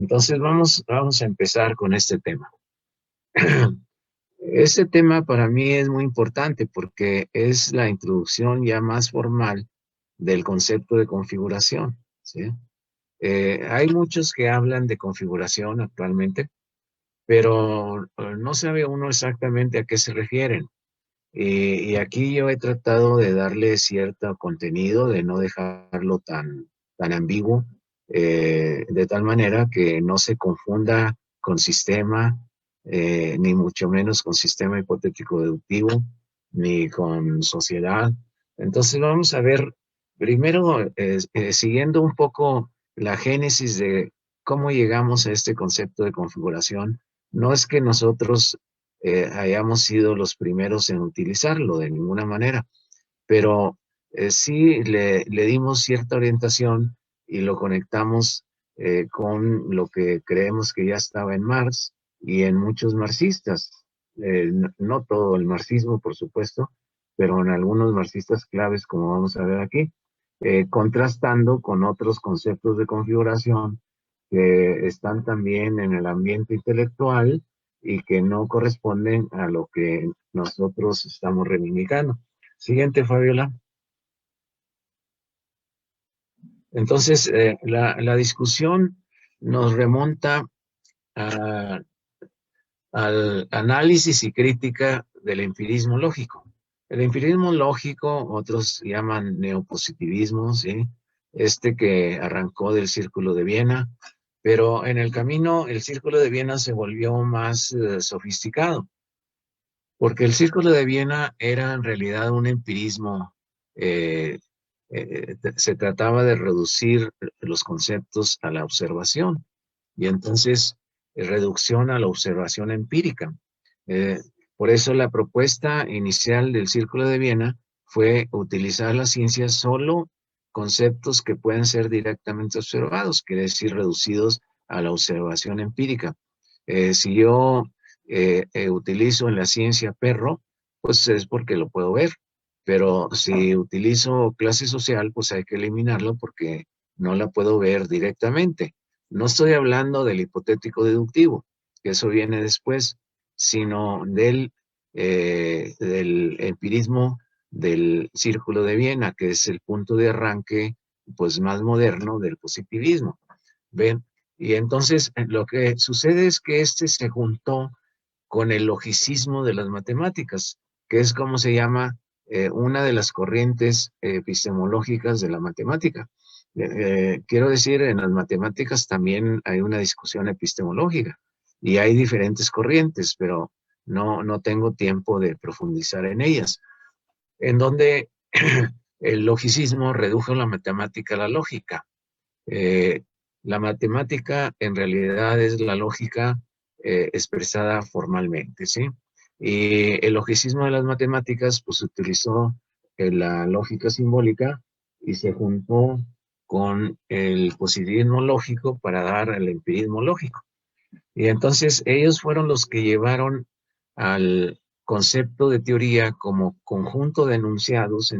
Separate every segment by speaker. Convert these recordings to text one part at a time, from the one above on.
Speaker 1: Entonces vamos a empezar con este tema. Este tema para mí es muy importante porque es la introducción ya más formal del concepto de configuración, ¿sí? Hay muchos que hablan de configuración actualmente, pero no sabe uno exactamente a qué se refieren. Y aquí yo he tratado de darle cierto contenido, de no dejarlo tan ambiguo, de tal manera que no se confunda con sistema, ni mucho menos con sistema hipotético deductivo, ni con sociedad. Entonces vamos a ver, primero, siguiendo un poco la génesis de cómo llegamos a este concepto de configuración. No es que nosotros hayamos sido los primeros en utilizarlo de ninguna manera, pero sí le dimos cierta orientación y lo conectamos con lo que creemos que ya estaba en Marx y en muchos marxistas. No todo el marxismo, por supuesto, pero en algunos marxistas claves, como vamos a ver aquí, contrastando con otros conceptos de configuración que están también en el ambiente intelectual y que no corresponden a lo que nosotros estamos reivindicando. Siguiente, Fabiola. Entonces, la discusión nos remonta a- al análisis y crítica del empirismo lógico. El empirismo lógico, otros llaman neopositivismo, ¿sí? Este que arrancó del Círculo de Viena, pero en el camino el Círculo de Viena se volvió más sofisticado, porque el Círculo de Viena era en realidad un empirismo. eh, Se trataba de reducir los conceptos a la observación y entonces reducción a la observación empírica. Eh, por eso la propuesta inicial del Círculo de Viena fue utilizar la ciencia solo conceptos que pueden ser directamente observados, quiere decir reducidos a la observación empírica. Si yo utilizo en la ciencia perro, pues es porque lo puedo ver. Pero si utilizo clase social, pues hay que eliminarlo porque no la puedo ver directamente. No estoy hablando del hipotético deductivo, que eso viene después, sino del empirismo del Círculo de Viena, que es el punto de arranque pues más moderno del positivismo. ¿Ven? Y entonces lo que sucede es que este se juntó con el logicismo de las matemáticas, que es como se llama una de las corrientes epistemológicas de la matemática. Quiero decir, en las matemáticas también hay una discusión epistemológica y hay diferentes corrientes, pero no tengo tiempo de profundizar en ellas, en donde el logicismo redujo la matemática a la lógica. Eh, la matemática en realidad es la lógica expresada formalmente, ¿sí? Y el logicismo de las matemáticas, pues utilizó la lógica simbólica y se juntó con el positivismo lógico para dar el empirismo lógico. Y entonces ellos fueron los que llevaron al concepto de teoría como conjunto de enunciados,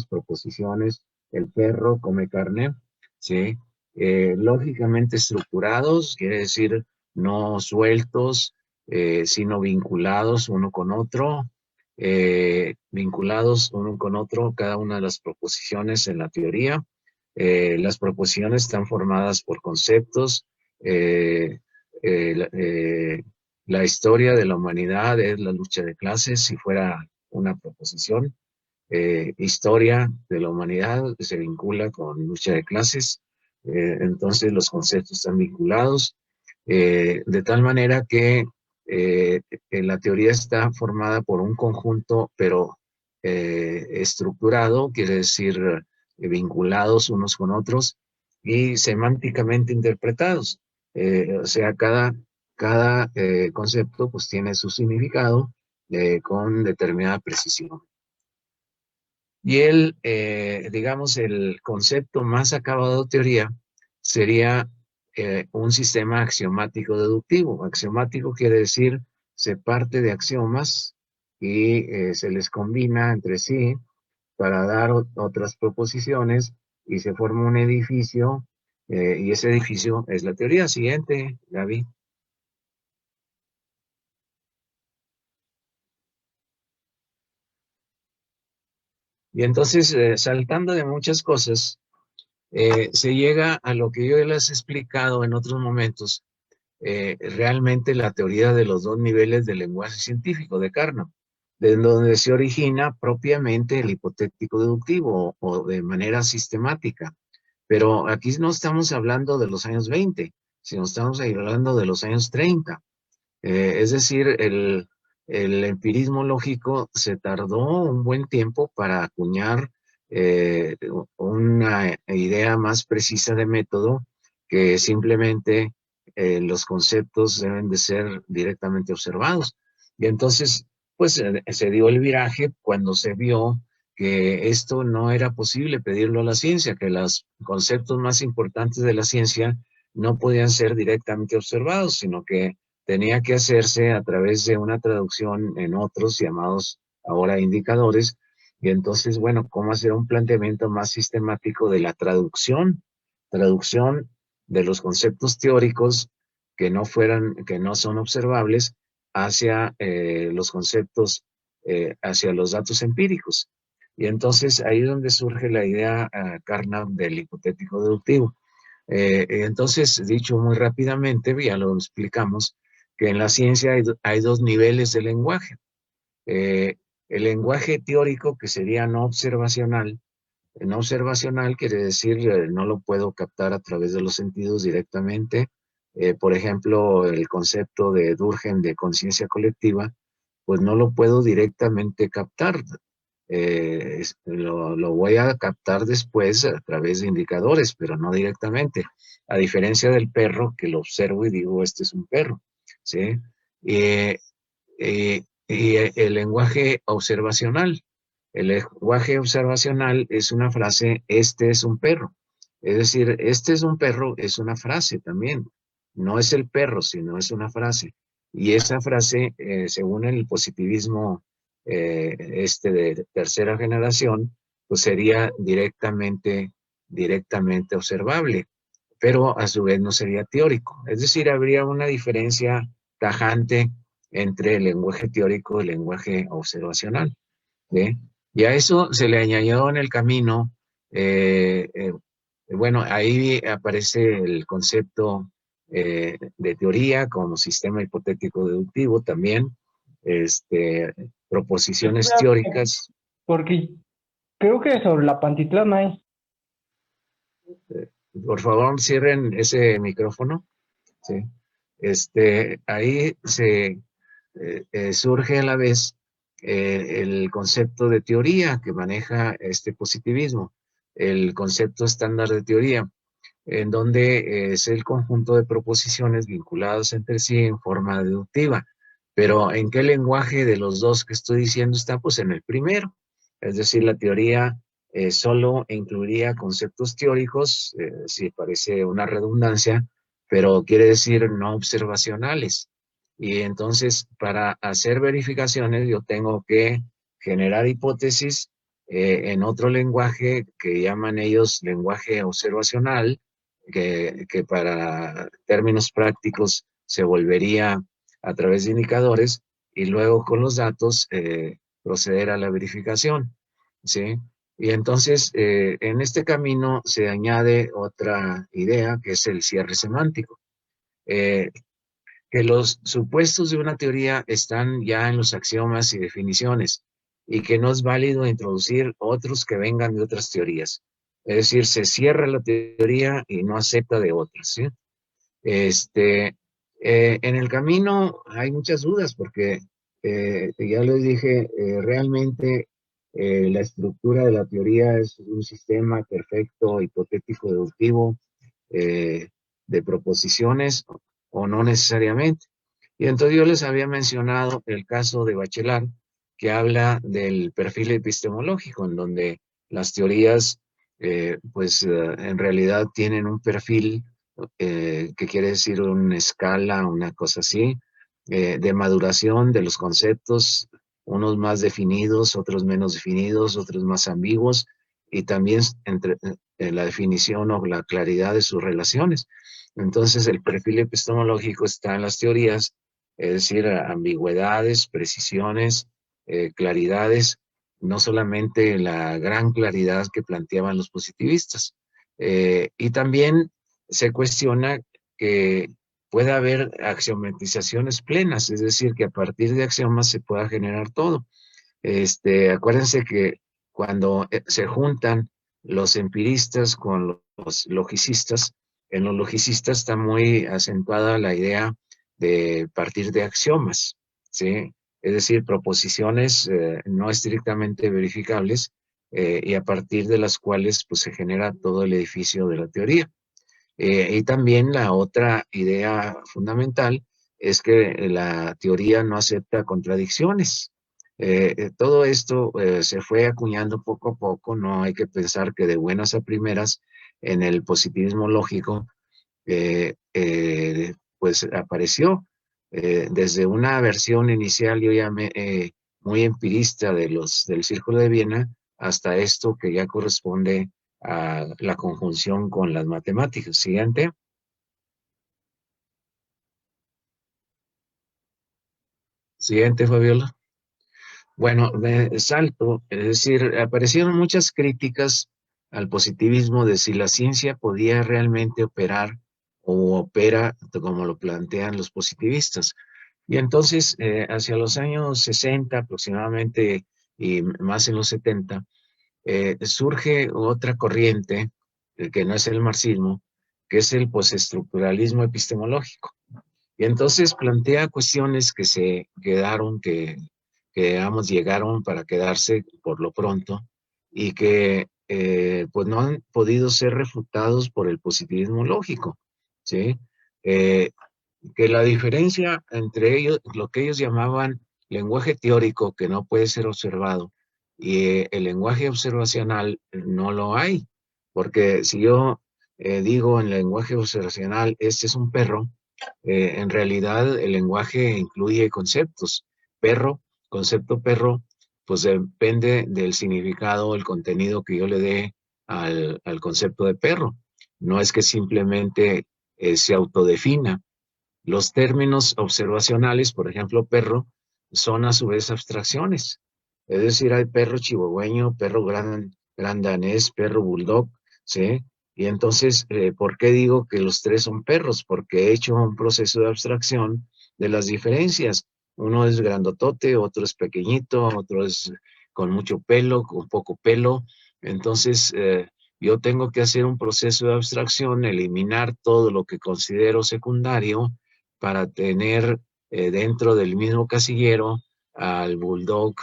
Speaker 1: proposiciones, el perro come carne, ¿sí? Lógicamente estructurados, quiere decir no sueltos, sino vinculados uno con otro, vinculados uno con otro, cada una de las proposiciones en la teoría. Las proposiciones están formadas por conceptos, eh, la historia de la humanidad es la lucha de clases, si fuera una proposición. Historia de la humanidad se vincula con lucha de clases, entonces los conceptos están vinculados, de tal manera que la teoría está formada por un conjunto, pero estructurado, quiere decir vinculados unos con otros y semánticamente interpretados. O sea, cada concepto pues tiene su significado con determinada precisión. Y digamos, el concepto más acabado de teoría sería un sistema axiomático deductivo. Axiomático quiere decir se parte de axiomas y se les combina entre sí para dar otras proposiciones y se forma un edificio Y ese edificio es la teoría. Siguiente, Gaby. Y entonces, saltando de muchas cosas, se llega a lo que yo les he explicado en otros momentos, realmente la teoría de los dos niveles del lenguaje científico de Carnot, de donde se origina propiamente el hipotético deductivo o de manera sistemática. Pero aquí no estamos hablando de los años 20, sino estamos hablando de los años 30. Es decir, el empirismo lógico se tardó un buen tiempo para acuñar una idea más precisa de método que simplemente los conceptos deben de ser directamente observados. Y entonces, pues se dio el viraje cuando se vio que esto no era posible pedirlo a la ciencia, que los conceptos más importantes de la ciencia no podían ser directamente observados, sino que tenía que hacerse a través de una traducción en otros llamados ahora indicadores. Y entonces, bueno, cómo hacer un planteamiento más sistemático de la traducción de los conceptos teóricos que no son observables hacia los conceptos, hacia los datos empíricos. Y entonces ahí es donde surge la idea Carnap del hipotético deductivo. Entonces, dicho muy rápidamente, ya lo explicamos, que en la ciencia hay dos niveles de lenguaje. Eh, el lenguaje teórico, que sería no observacional. No observacional quiere decir no lo puedo captar a través de los sentidos directamente. Por ejemplo, el concepto de Durkheim de conciencia colectiva, pues no lo puedo directamente captar. Lo voy a captar después a través de indicadores, pero no directamente. A diferencia del perro, que lo observo y digo, este es un perro. ¿Sí? Eh, y el lenguaje observacional. El lenguaje observacional es una frase, este es un perro. Es decir, este es un perro es una frase también. No es el perro, sino es una frase. Y esa frase, según el positivismo de tercera generación, pues sería directamente observable, pero a su vez no sería teórico. Es decir, habría una diferencia tajante entre el lenguaje teórico y el lenguaje observacional. ¿Sí? Y a eso se le añadió en el camino, eh, eh, bueno, ahí aparece el concepto de teoría como sistema hipotético deductivo también, proposiciones
Speaker 2: Espérate,
Speaker 1: teóricas.
Speaker 2: porque creo que sobre la Pantitlán hay.
Speaker 1: Por favor, cierren ese micrófono. ¿Sí? Ahí surge a la vez el concepto de teoría que maneja este positivismo, el concepto estándar de teoría, en donde es el conjunto de proposiciones vinculadas entre sí en forma deductiva. Pero ¿en qué lenguaje de los dos que estoy diciendo está? Pues en el primero. Es decir, la teoría solo incluiría conceptos teóricos, si parece una redundancia, pero quiere decir no observacionales. Y entonces, para hacer verificaciones, yo tengo que generar hipótesis en otro lenguaje que llaman ellos lenguaje observacional, que para términos prácticos se volvería a través de indicadores y luego con los datos proceder a la verificación, ¿sí? Y entonces en este camino se añade otra idea que es el cierre semántico, eh, que los supuestos de una teoría están ya en los axiomas y definiciones y que no es válido introducir otros que vengan de otras teorías. Es decir, se cierra la teoría y no acepta de otras, ¿sí? Este, en el camino hay muchas dudas porque ya les dije, realmente la estructura de la teoría es un sistema perfecto, hipotético, deductivo, eh, de proposiciones o no necesariamente. Y entonces yo les había mencionado el caso de Bachelard, que habla del perfil epistemológico, en donde las teorías, en realidad tienen un perfil que quiere decir una escala, una cosa así, de maduración de los conceptos, unos más definidos, otros menos definidos, otros más ambiguos, y también la definición o la claridad de sus relaciones. Entonces, el perfil epistemológico está en las teorías, es decir, ambigüedades, precisiones, claridades, no solamente la gran claridad que planteaban los positivistas. Y también se cuestiona que pueda haber axiomatizaciones plenas, es decir, que a partir de axiomas se pueda generar todo. Acuérdense que cuando se juntan los empiristas con los logicistas, en los logicistas está muy acentuada la idea de partir de axiomas, ¿sí? Es decir, proposiciones no estrictamente verificables y a partir de las cuales pues, se genera todo el edificio de la teoría. Y también la otra idea fundamental es que la teoría no acepta contradicciones. Todo esto se fue acuñando poco a poco, no hay que pensar que de buenas a primeras en el positivismo lógico pues apareció desde una versión inicial, yo llamé muy empirista del Círculo de Viena, hasta esto que ya corresponde a la conjunción con las matemáticas. Siguiente. Siguiente, Fabiola. Bueno, me salto, es decir, aparecieron muchas críticas al positivismo de si la ciencia podía realmente operar o opera como lo plantean los positivistas. Y entonces, hacia los años 60 aproximadamente y más en los 70, surge otra corriente, que no es el marxismo, que es el postestructuralismo epistemológico. Y entonces plantea cuestiones que se quedaron, que digamos, llegaron para quedarse por lo pronto y que pues no han podido ser refutados por el positivismo lógico, ¿sí? Eh, que la diferencia entre ellos, lo que ellos llamaban lenguaje teórico que no puede ser observado y el lenguaje observacional no lo hay, porque si yo digo en lenguaje observacional, este es un perro, en realidad el lenguaje incluye conceptos. Perro, concepto perro, pues depende del significado, el contenido que yo le dé al concepto de perro. No es que simplemente se autodefina. Los términos observacionales, por ejemplo, perro, son a su vez abstracciones. Es decir, hay perro chihuahueño, perro gran danés, perro bulldog, ¿sí? Y entonces, ¿por qué digo que los tres son perros? Porque he hecho un proceso de abstracción de las diferencias. Uno es grandotote, otro es pequeñito, otro es con mucho pelo, con poco pelo. Entonces, yo tengo que hacer un proceso de abstracción, eliminar todo lo que considero secundario para tener dentro del mismo casillero al bulldog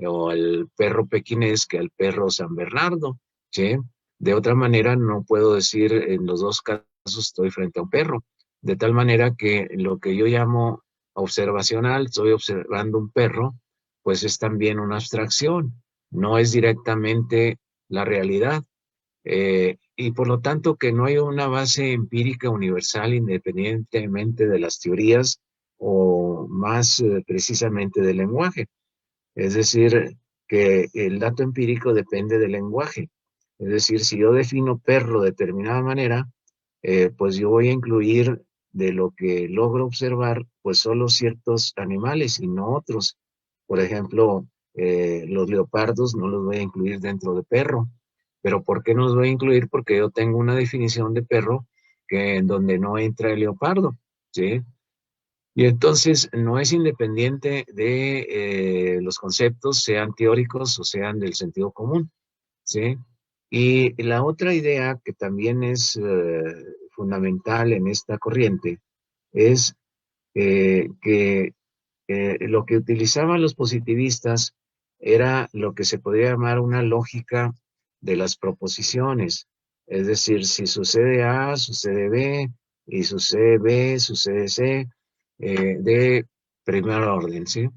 Speaker 1: o al perro pequinés que al perro San Bernardo, ¿sí? De otra manera, no puedo decir en los dos casos estoy frente a un perro. De tal manera que lo que yo llamo observacional, estoy observando un perro, pues es también una abstracción, no es directamente la realidad. Y por lo tanto que no hay una base empírica universal independientemente de las teorías o más precisamente del lenguaje. Es decir, que el dato empírico depende del lenguaje. Es decir, si yo defino perro de determinada manera, pues yo voy a incluir de lo que logro observar, pues solo ciertos animales y no otros. Por ejemplo, los leopardos no los voy a incluir dentro de perro. Pero ¿por qué no los voy a incluir? Porque yo tengo una definición de perro que en donde no entra el leopardo, ¿sí? Y entonces no es independiente de los conceptos, sean teóricos o sean del sentido común, ¿sí? Y la otra idea que también es fundamental en esta corriente es que lo que utilizaban los positivistas era lo que se podría llamar una lógica de las proposiciones. Es decir, si sucede A, sucede B, y sucede B, sucede C, de primer orden, ¿sí?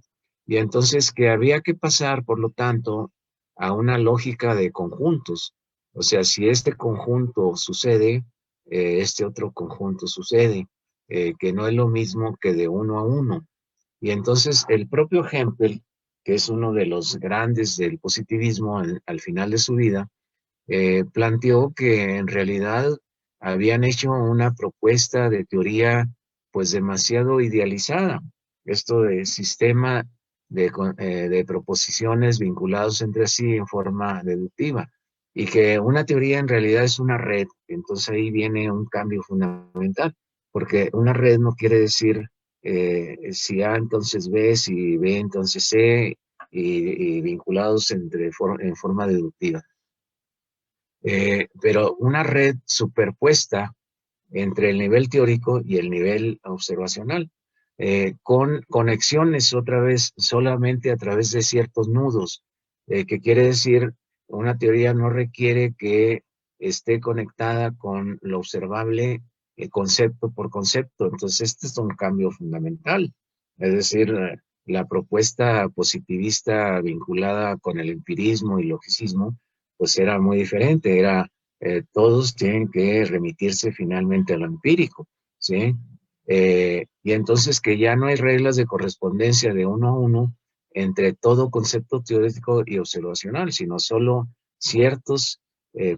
Speaker 1: Y entonces que había que pasar, por lo tanto, a una lógica de conjuntos. O sea, si este conjunto sucede, este otro conjunto sucede, que no es lo mismo que de uno a uno. Y entonces el propio Hempel, que es uno de los grandes del positivismo al final de su vida, planteó que en realidad habían hecho una propuesta de teoría pues demasiado idealizada. Esto de sistema de proposiciones vinculados entre sí en forma deductiva, y que una teoría en realidad es una red. Entonces ahí viene un cambio fundamental, porque una red no quiere decir si A entonces B, si B entonces C, y vinculados en forma deductiva. Pero una red superpuesta entre el nivel teórico y el nivel observacional, con conexiones otra vez solamente a través de ciertos nudos, que quiere decir, una teoría no requiere que esté conectada con lo observable concepto por concepto. Entonces, este es un cambio fundamental. Es decir, la propuesta positivista vinculada con el empirismo y logicismo, pues era muy diferente, era todos tienen que remitirse finalmente a lo empírico, ¿sí? Y entonces que ya no hay reglas de correspondencia de uno a uno entre todo concepto teórico y observacional, sino solo ciertos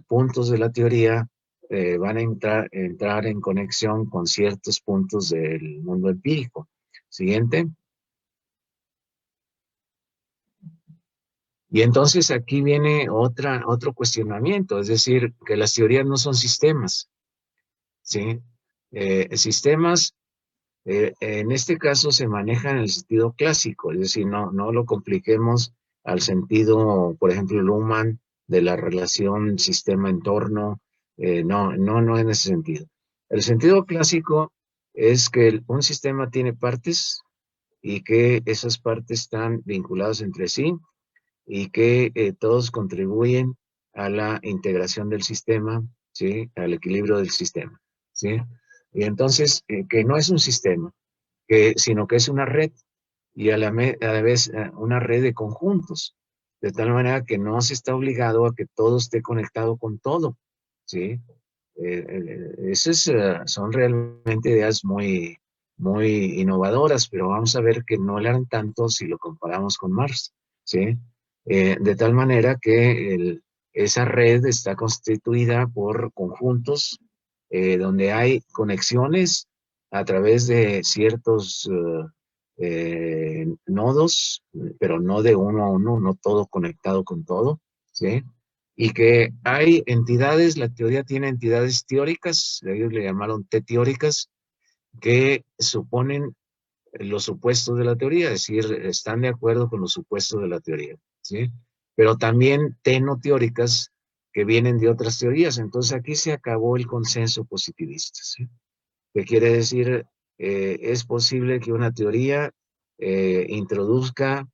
Speaker 1: puntos de la teoría van a entrar en conexión con ciertos puntos del mundo empírico. Siguiente. Y entonces aquí viene otro cuestionamiento, es decir, que las teorías no son sistemas, ¿sí? Sistemas, en este caso, se manejan en el sentido clásico, es decir, no lo compliquemos al sentido, por ejemplo, Luhmann, de la relación sistema-entorno, no en ese sentido. El sentido clásico es que un sistema tiene partes y que esas partes están vinculadas entre sí y que todos contribuyen a la integración del sistema, ¿sí? Al equilibrio del sistema, ¿sí? Y entonces, que no es un sistema, sino que es una red, y a la vez una red de conjuntos, de tal manera que no se está obligado a que todo esté conectado con todo, ¿sí? Esas son realmente ideas muy innovadoras, pero vamos a ver que no lo eran tanto si lo comparamos con Marx, ¿sí? De tal manera que esa red está constituida por conjuntos donde hay conexiones a través de ciertos nodos, pero no de uno a uno, no todo conectado con todo, ¿sí? Y que hay entidades, la teoría tiene entidades teóricas, ellos le llamaron teóricas, que suponen los supuestos de la teoría, es decir, están de acuerdo con los supuestos de la teoría, ¿sí? Pero también no teóricas que vienen de otras teorías. Entonces aquí se acabó el consenso positivista, ¿sí? Que quiere decir, es posible que una teoría introduzca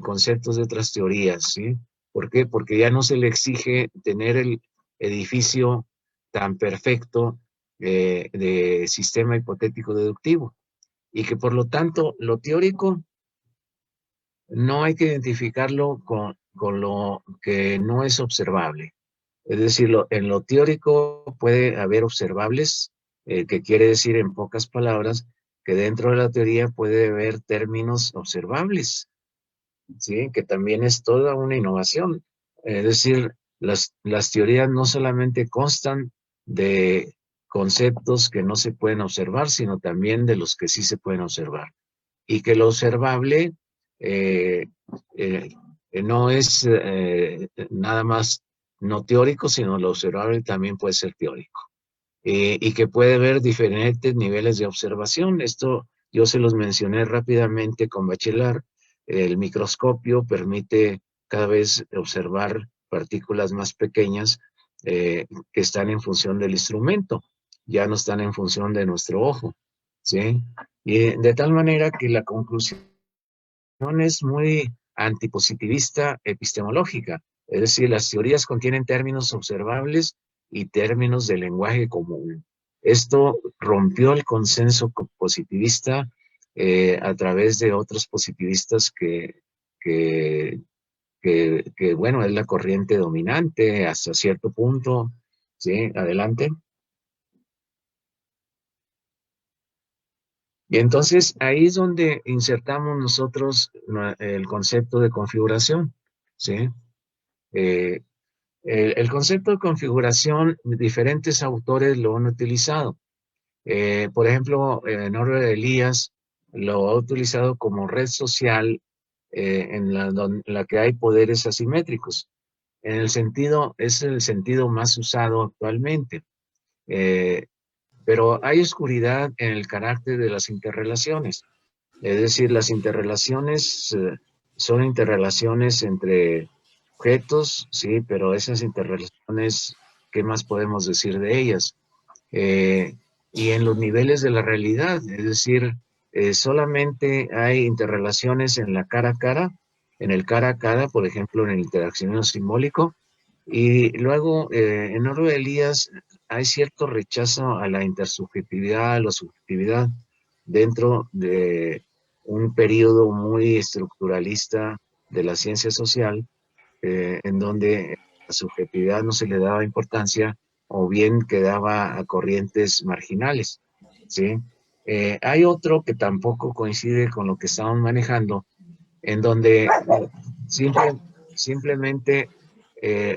Speaker 1: conceptos de otras teorías, ¿sí? ¿Por qué? Porque ya no se le exige tener el edificio tan perfecto de sistema hipotético deductivo, y que por lo tanto lo teórico no hay que identificarlo con lo que no es observable. Es decir, en lo teórico puede haber observables, que quiere decir en pocas palabras que dentro de la teoría puede haber términos observables, ¿sí? Que también es toda una innovación. Es decir, las teorías no solamente constan de conceptos que no se pueden observar, sino también de los que sí se pueden observar. Y que lo observable eh, eh, no es nada más no teórico, sino lo observable también puede ser teórico. Y que puede haber diferentes niveles de observación. Esto yo se los mencioné rápidamente con Bachelard. El microscopio permite cada vez observar partículas más pequeñas que están en función del instrumento, ya no están en función de nuestro ojo, ¿sí? Y de tal manera que la conclusión es muy antipositivista epistemológica, es decir, las teorías contienen términos observables y términos de lenguaje común. Esto rompió el consenso positivista a través de otros positivistas que, bueno, es la corriente dominante hasta cierto punto. ¿Sí? Adelante. Y entonces ahí es donde insertamos nosotros el concepto de configuración, ¿sí? Eh, El concepto de configuración, diferentes autores lo han utilizado. Por ejemplo, Norbert Elias lo ha utilizado como red social en la que hay poderes asimétricos. Es el sentido más usado actualmente. Eh, pero hay oscuridad en el carácter de las interrelaciones. Es decir, las interrelaciones son interrelaciones entre objetos, sí, pero esas interrelaciones, ¿qué más podemos decir de ellas? Eh, y en los niveles de la realidad, es decir, solamente hay interrelaciones en la cara a cara, en el cara a cara, por ejemplo, en el interaccionismo simbólico, y luego en Oro de Elías hay cierto rechazo a la intersubjetividad, a la subjetividad, dentro de un periodo muy estructuralista de la ciencia social, en donde la subjetividad no se le daba importancia o bien quedaba a corrientes marginales, ¿sí? Hay otro que tampoco coincide con lo que estamos manejando, en donde simple, simplemente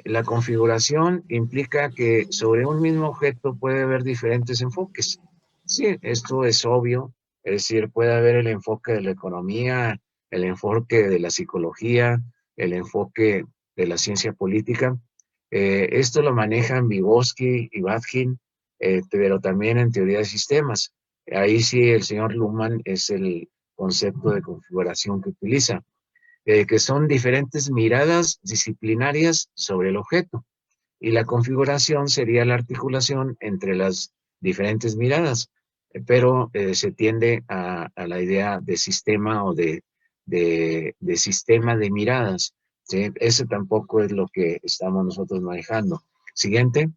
Speaker 1: la configuración implica que sobre un mismo objeto puede haber diferentes enfoques. Sí, esto es obvio, es decir, puede haber el enfoque de la economía, el enfoque de la psicología, el enfoque de la ciencia política. Esto lo manejan Vygotsky y Batkin, pero también en teoría de sistemas. Ahí sí el señor Luhmann es el concepto de configuración que utiliza, que son diferentes miradas disciplinarias sobre el objeto. Y la configuración sería la articulación entre las diferentes miradas, pero se tiende a la idea de sistema o de sistema de miradas. ¿Sí? Ese tampoco es lo que estamos nosotros manejando. Siguiente.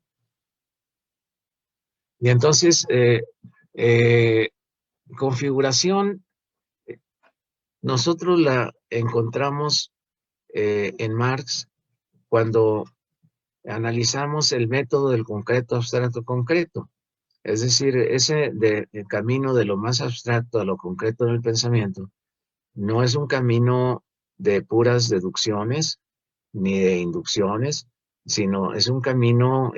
Speaker 1: Y entonces, eh, configuración, nosotros la encontramos en Marx cuando analizamos el método del concreto abstracto concreto. Es decir, el camino de lo más abstracto a lo concreto en el pensamiento no es un camino de puras deducciones ni de inducciones, sino es un camino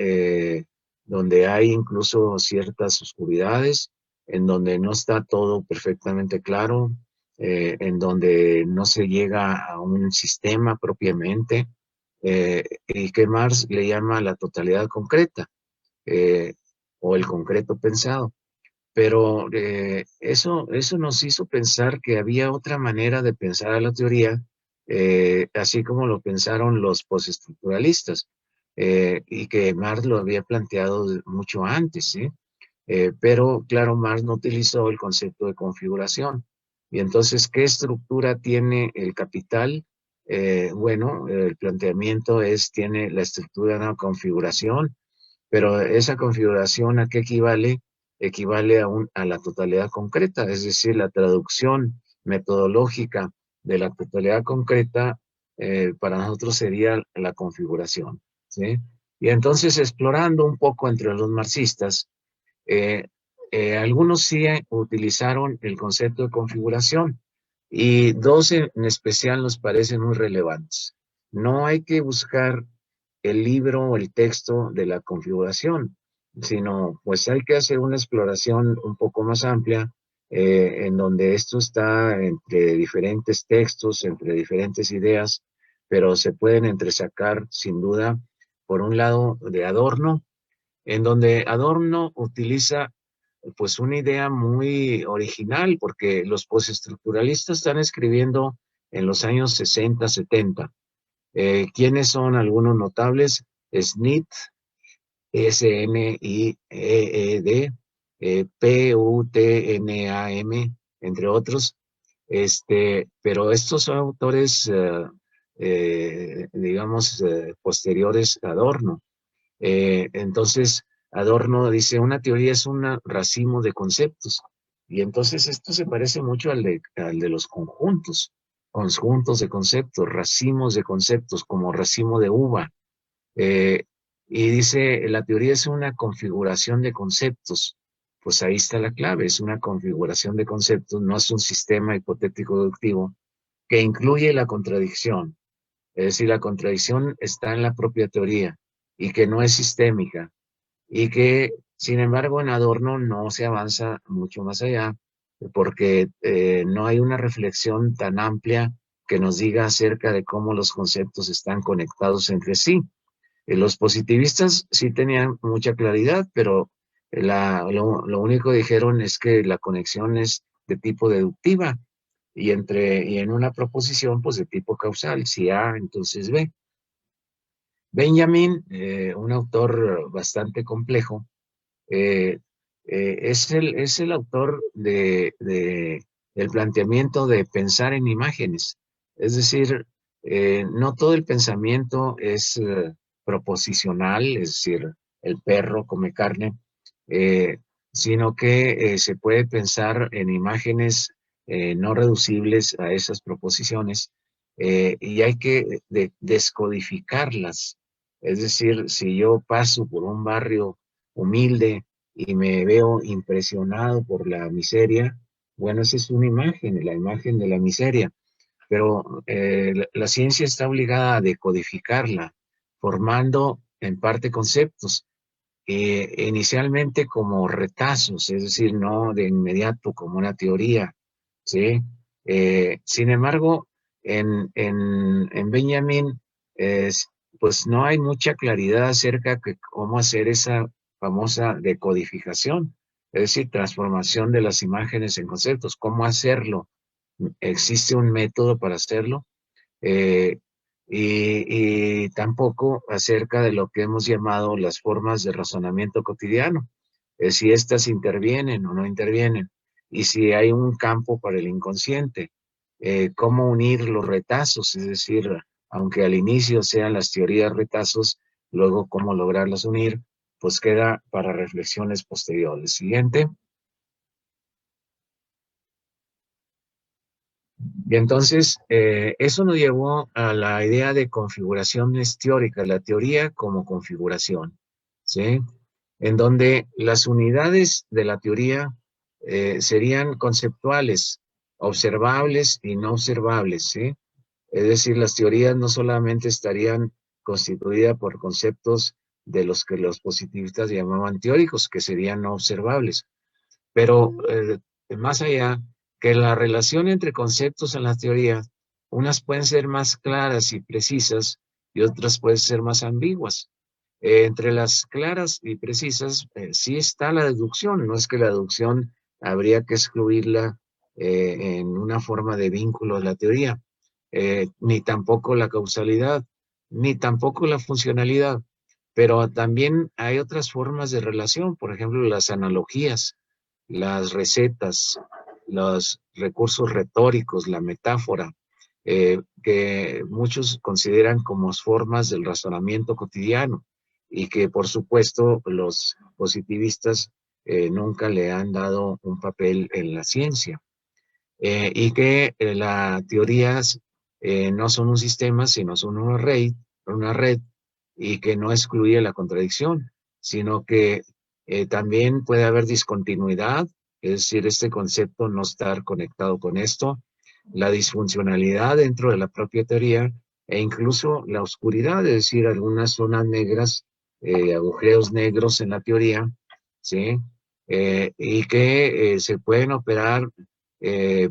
Speaker 1: donde hay incluso ciertas oscuridades, en donde no está todo perfectamente claro, en donde no se llega a un sistema propiamente, y que Marx le llama la totalidad concreta, eh, o el concreto pensado. Pero eso nos hizo pensar que había otra manera de pensar a la teoría, así como lo pensaron los postestructuralistas, y que Marx lo había planteado mucho antes, ¿sí? Pero claro, Marx no utilizó el concepto de configuración. Y entonces, ¿qué estructura tiene el capital? Bueno, el planteamiento tiene la estructura de una configuración, pero esa configuración, ¿a qué equivale? Equivale a la totalidad concreta, es decir, la traducción metodológica de la totalidad concreta para nosotros sería la configuración, ¿sí? Y entonces, explorando un poco entre los marxistas, eh, algunos sí utilizaron el concepto de configuración y dos en especial nos parecen muy relevantes. No hay que buscar el libro o el texto de la configuración, sino pues hay que hacer una exploración un poco más amplia, en donde esto está entre diferentes textos, entre diferentes ideas, pero se pueden entresacar sin duda, por un lado, de Adorno, en donde Adorno utiliza pues una idea muy original, porque los postestructuralistas están escribiendo en los años 60, 70. ¿Quiénes son algunos notables? Smith, S-N-I-E-E-D, P-U-T-N-A-M, entre otros. Pero estos son autores, digamos, posteriores a Adorno. Entonces, Adorno dice, una teoría es un racimo de conceptos. Y entonces esto se parece mucho al de los conjuntos de conceptos, racimos de conceptos, como racimo de uva. Eh, y dice, la teoría es una configuración de conceptos. Pues ahí está la clave, es una configuración de conceptos, no es un sistema hipotético deductivo que incluye la contradicción. Es decir, la contradicción está en la propia teoría. y que no es sistémica y que, sin embargo, en Adorno no se avanza mucho más allá porque no hay una reflexión tan amplia que nos diga acerca de cómo los conceptos están conectados entre sí. Los positivistas sí tenían mucha claridad, pero lo único que dijeron es que la conexión es de tipo deductiva y en una proposición pues de tipo causal, si A, entonces B. Benjamin, un autor bastante complejo, eh, es el autor del planteamiento de pensar en imágenes. Es decir, no todo el pensamiento es proposicional, es decir, el perro come carne, eh, sino que se puede pensar en imágenes no reducibles a esas proposiciones y hay que descodificarlas. Es decir, si yo paso por un barrio humilde, y me veo impresionado por la miseria, bueno, esa es una imagen, la imagen de la miseria, pero la ciencia está obligada a decodificarla, formando en parte conceptos, inicialmente como retazos, es decir, no de inmediato como una teoría, ¿sí? Sin embargo, en Benjamin, pues no hay mucha claridad acerca de cómo hacer esa famosa decodificación, es decir, transformación de las imágenes en conceptos, cómo hacerlo. ¿Existe un método para hacerlo? eh, y tampoco acerca de lo que hemos llamado las formas de razonamiento cotidiano, si éstas intervienen o no intervienen, y si hay un campo para el inconsciente, cómo unir los retazos, es decir, aunque al inicio sean las teorías retazos, luego cómo lograrlas unir, pues queda para reflexiones posteriores. Siguiente. Y entonces, eso nos llevó a la idea de configuraciones teóricas, la teoría como configuración, ¿sí? En donde las unidades de la teoría serían conceptuales, observables y no observables, ¿sí? Es decir, las teorías no solamente estarían constituidas por conceptos de los que los positivistas llamaban teóricos, que serían no observables, pero más allá, que la relación entre conceptos en la teoría, unas pueden ser más claras y precisas y otras pueden ser más ambiguas. Entre las claras y precisas, sí está la deducción, no es que la deducción habría que excluirla en una forma de vínculo de la teoría, ni tampoco la causalidad, ni tampoco la funcionalidad, pero también hay otras formas de relación, por ejemplo, las analogías, las recetas, los recursos retóricos, la metáfora, que muchos consideran como formas del razonamiento cotidiano y que por supuesto los positivistas nunca le han dado un papel en la ciencia y que las teorías no son un sistema, sino son una red y que no excluye la contradicción, sino que también puede haber discontinuidad, es decir, este concepto no estar conectado con esto, la disfuncionalidad dentro de la propia teoría e incluso la oscuridad, es decir, algunas zonas negras, agujeros negros en la teoría, ¿sí? Y que se pueden operar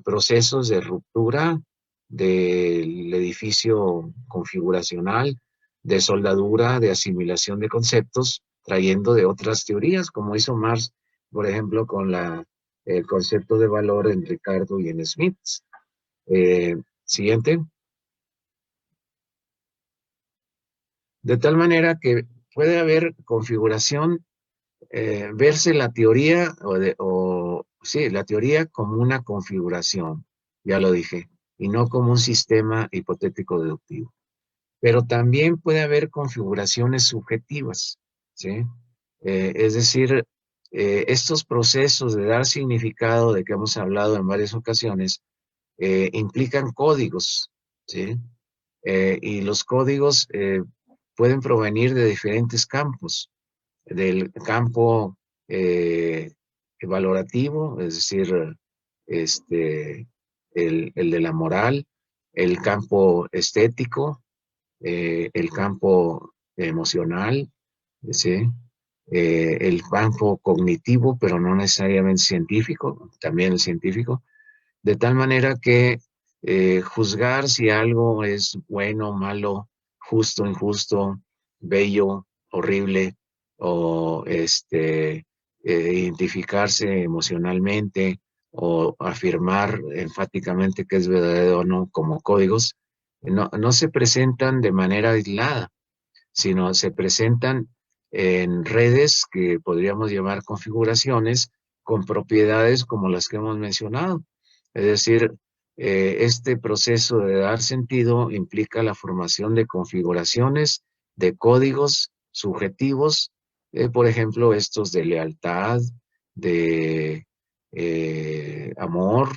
Speaker 1: procesos de ruptura del edificio configuracional, de soldadura, de asimilación de conceptos, trayendo de otras teorías, como hizo Marx, por ejemplo, con el concepto de valor en Ricardo y en Smith. Siguiente. De tal manera que puede haber configuración, verse la teoría sí, la teoría como una configuración, ya lo dije, y no como un sistema hipotético deductivo. Pero también puede haber configuraciones subjetivas, ¿sí? Es decir, estos procesos de dar significado de que hemos hablado en varias ocasiones implican códigos, ¿sí? Y los códigos pueden provenir de diferentes campos, del campo valorativo, es decir, este, el de la moral, el campo estético, el campo emocional, ¿sí? El campo cognitivo, pero no necesariamente científico, también el científico, de tal manera que juzgar si algo es bueno, malo, justo, injusto, bello, horrible, o identificarse emocionalmente, o afirmar enfáticamente que es verdadero o no como códigos, no se presentan de manera aislada, sino se presentan en redes que podríamos llamar configuraciones con propiedades como las que hemos mencionado. Es decir, este proceso de dar sentido implica la formación de configuraciones, de códigos subjetivos, por ejemplo, estos de lealtad, de amor,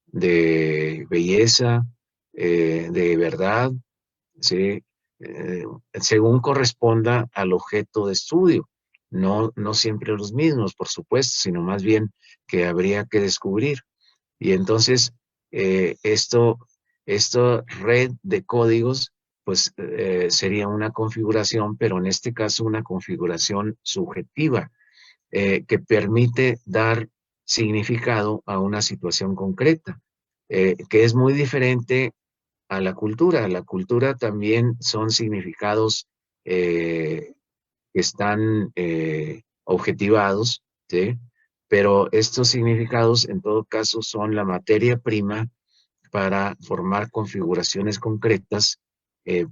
Speaker 1: de belleza, de verdad, ¿sí? Eh, Según corresponda al objeto de estudio. No siempre los mismos, por supuesto, sino más bien que habría que descubrir. Y entonces, esta red de códigos, pues sería una configuración, pero en este caso una configuración subjetiva, que permite dar significado a una situación concreta, que es muy diferente a la cultura. La cultura también son significados que están objetivados, ¿sí? Pero estos significados en todo caso son la materia prima para formar configuraciones concretas,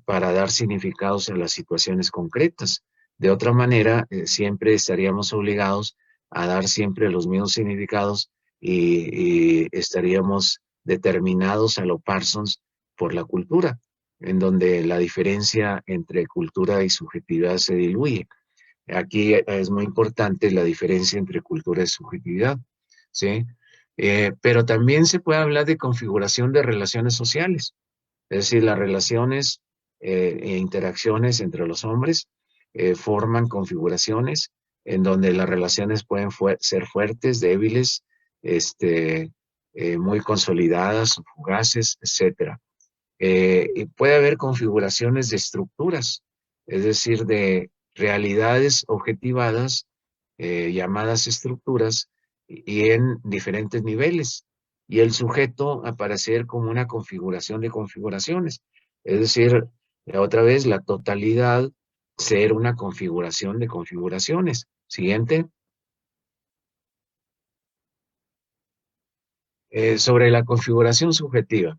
Speaker 1: para dar significados a las situaciones concretas. De otra manera, siempre estaríamos obligados a dar siempre los mismos significados y estaríamos determinados a lo Parsons por la cultura, en donde la diferencia entre cultura y subjetividad se diluye. Aquí es muy importante la diferencia entre cultura y subjetividad, ¿sí? Pero también se puede hablar de configuración de relaciones sociales, es decir, las relaciones e interacciones entre los hombres forman configuraciones en donde las relaciones pueden ser fuertes, débiles, este, muy consolidadas, fugaces, etcétera. Y puede haber configuraciones de estructuras, es decir, de realidades objetivadas, llamadas estructuras, y en diferentes niveles. Y el sujeto aparecer como una configuración de configuraciones. Es decir, otra vez, la totalidad ser una configuración de configuraciones. Siguiente. Sobre la configuración subjetiva.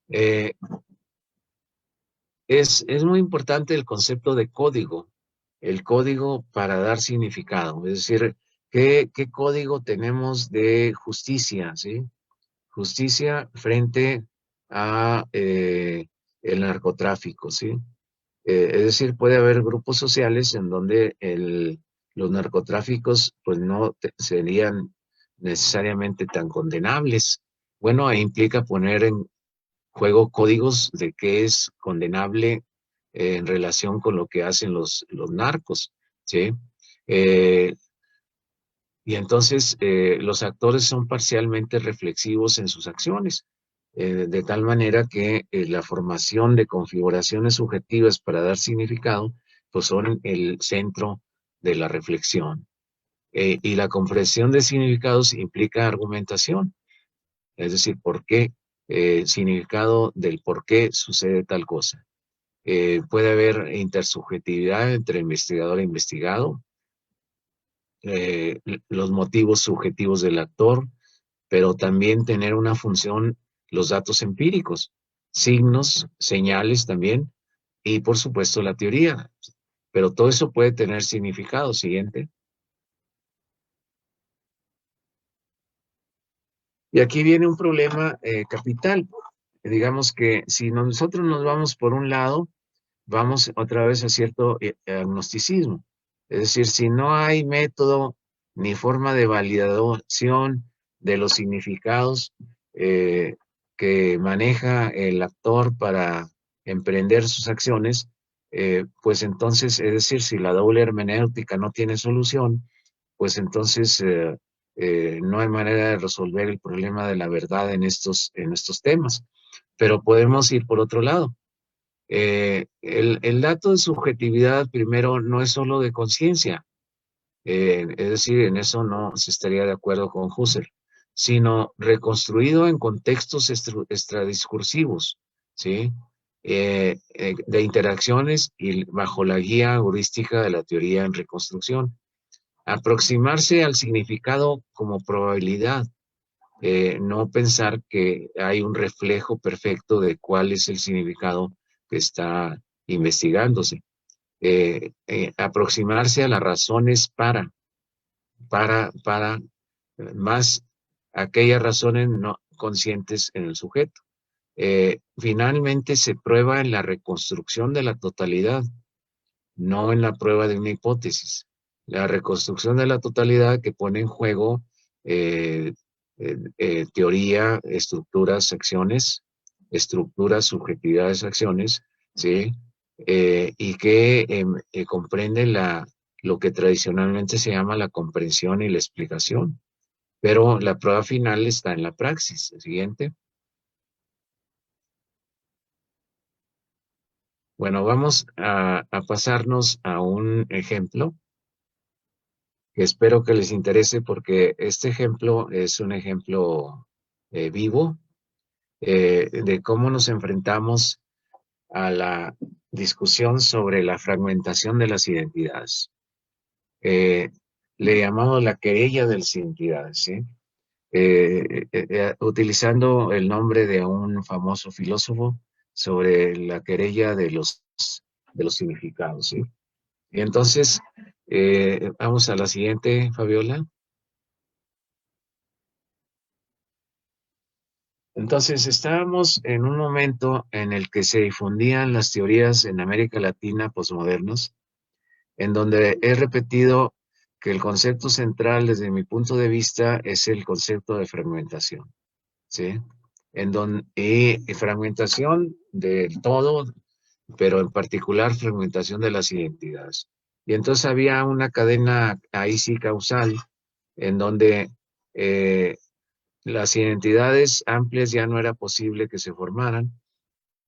Speaker 1: Eh, es muy importante el concepto de código, el código para dar significado, es decir, ¿qué código tenemos de justicia, ¿sí? Justicia frente a el narcotráfico, ¿sí? Es decir, puede haber grupos sociales en donde los narcotráficos pues no serían necesariamente tan condenables. Bueno, implica poner en juego códigos de qué es condenable en relación con lo que hacen los narcos, ¿sí? Eh, y entonces los actores son parcialmente reflexivos en sus acciones, de tal manera que la formación de configuraciones subjetivas para dar significado, pues son el centro de la reflexión. Y la comprensión de significados implica argumentación, es decir, por qué, significado del por qué sucede tal cosa. Puede haber intersubjetividad entre investigador e investigado, los motivos subjetivos del actor, pero también tener una función los datos empíricos, signos, señales también, y por supuesto la teoría. Pero todo eso puede tener significado. Siguiente. Y aquí viene un problema capital. Digamos que si nosotros nos vamos por un lado, vamos otra vez a cierto agnosticismo. Es decir, si no hay método ni forma de validación de los significados eh, que maneja el actor para emprender sus acciones, pues entonces, es decir, si la doble hermenéutica no tiene solución, pues entonces no hay manera de resolver el problema de la verdad en estos temas. Pero podemos ir por otro lado. El dato de subjetividad, primero, no es solo de conciencia, es decir, en eso no se estaría de acuerdo con Husserl, sino reconstruido en contextos extradiscursivos, ¿sí? De interacciones y bajo la guía heurística de la teoría en reconstrucción. Aproximarse al significado como probabilidad, no pensar que hay un reflejo perfecto de cuál es el significado que está investigándose. Aproximarse a las razones para más aquellas razones no conscientes en el sujeto. Finalmente se prueba en la reconstrucción de la totalidad, no en la prueba de una hipótesis. La reconstrucción de la totalidad que pone en juego eh, teoría, estructuras, subjetividades, acciones, ¿sí? Y que comprende lo que tradicionalmente se llama la comprensión y la explicación. Pero la prueba final está en la praxis. El siguiente. Bueno, vamos a pasarnos a un ejemplo que espero que les interese porque este ejemplo es un ejemplo vivo de cómo nos enfrentamos a la discusión sobre la fragmentación de las identidades. Eh, Le llamamos la querella de las identidades, ¿sí? Utilizando el nombre de un famoso filósofo sobre la querella de los significados, ¿sí? Y entonces, vamos a la siguiente, Fabiola. Entonces, estábamos en un momento en el que se difundían las teorías en América Latina posmodernos, en donde he repetido que el concepto central desde mi punto de vista es el concepto de fragmentación, ¿sí? Y fragmentación del todo, pero en particular fragmentación de las identidades. Y entonces había una cadena ahí sí causal, en donde eh, las identidades amplias ya no era posible que se formaran,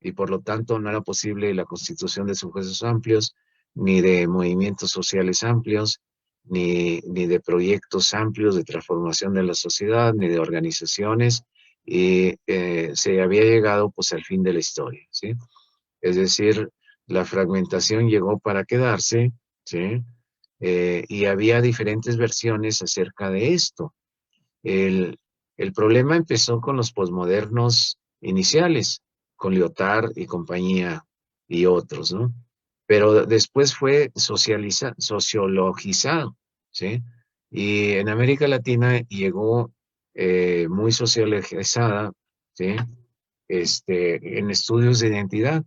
Speaker 1: y por lo tanto no era posible la constitución de sujetos amplios, ni de movimientos sociales amplios, ni de proyectos amplios de transformación de la sociedad, ni de organizaciones, y se había llegado pues al fin de la historia, ¿sí? Es decir, la fragmentación llegó para quedarse, ¿sí? Y había diferentes versiones acerca de esto. El, el problema empezó con los posmodernos iniciales, con Lyotard y compañía y otros, ¿no? Pero después fue sociologizado, ¿sí? Y en América Latina llegó muy sociologizada, ¿sí? En estudios de identidad,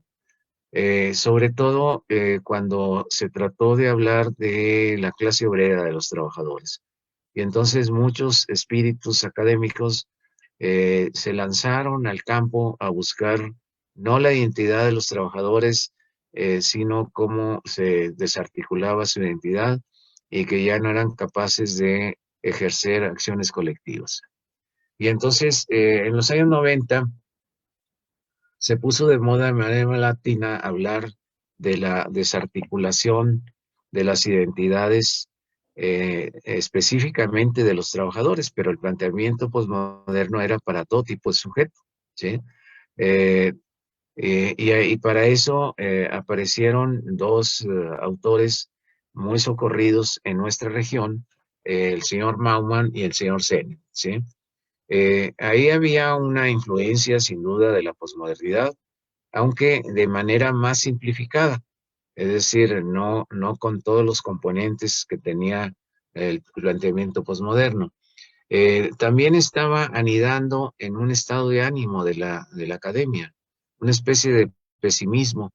Speaker 1: sobre todo cuando se trató de hablar de la clase obrera de los trabajadores. Y entonces muchos espíritus académicos se lanzaron al campo a buscar no la identidad de los trabajadores, sino cómo se desarticulaba su identidad y que ya no eran capaces de ejercer acciones colectivas. Y entonces, en los años 90, se puso de moda en América Latina hablar de la desarticulación de las identidades, específicamente de los trabajadores, pero el planteamiento postmoderno era para todo tipo de sujeto, ¿sí? Eh, y para eso aparecieron dos autores muy socorridos en nuestra región, el señor Maumann y el señor Sennett, ¿sí? Ahí había una influencia sin duda de la posmodernidad, aunque de manera más simplificada, es decir, no con todos los componentes que tenía el planteamiento posmoderno. También estaba anidando en un estado de ánimo de la academia, una especie de pesimismo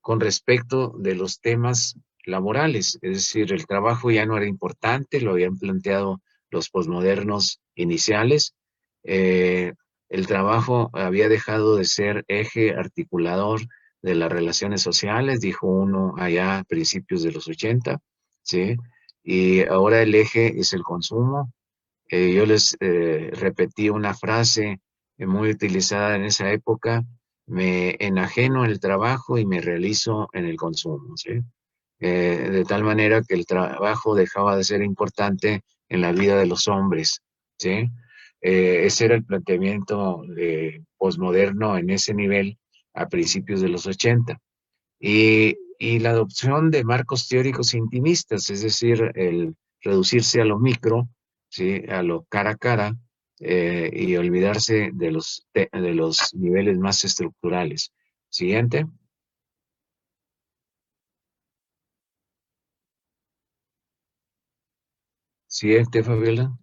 Speaker 1: con respecto de los temas laborales, es decir, el trabajo ya no era importante, lo habían planteado los posmodernos iniciales, eh, el trabajo había dejado de ser eje articulador de las relaciones sociales, dijo uno allá a principios de los 80, ¿sí? Y ahora el eje es el consumo. Yo les repetí una frase muy utilizada en esa época, me enajeno en el trabajo y me realizo en el consumo, ¿sí? De tal manera que el trabajo dejaba de ser importante en la vida de los hombres, ¿sí? Ese era el planteamiento posmoderno en ese nivel a principios de los 80. Y la adopción de marcos teóricos intimistas, es decir, el reducirse a lo micro, ¿sí? A lo cara a cara, y olvidarse de los niveles más estructurales. Siguiente. Siguiente, Fabiola.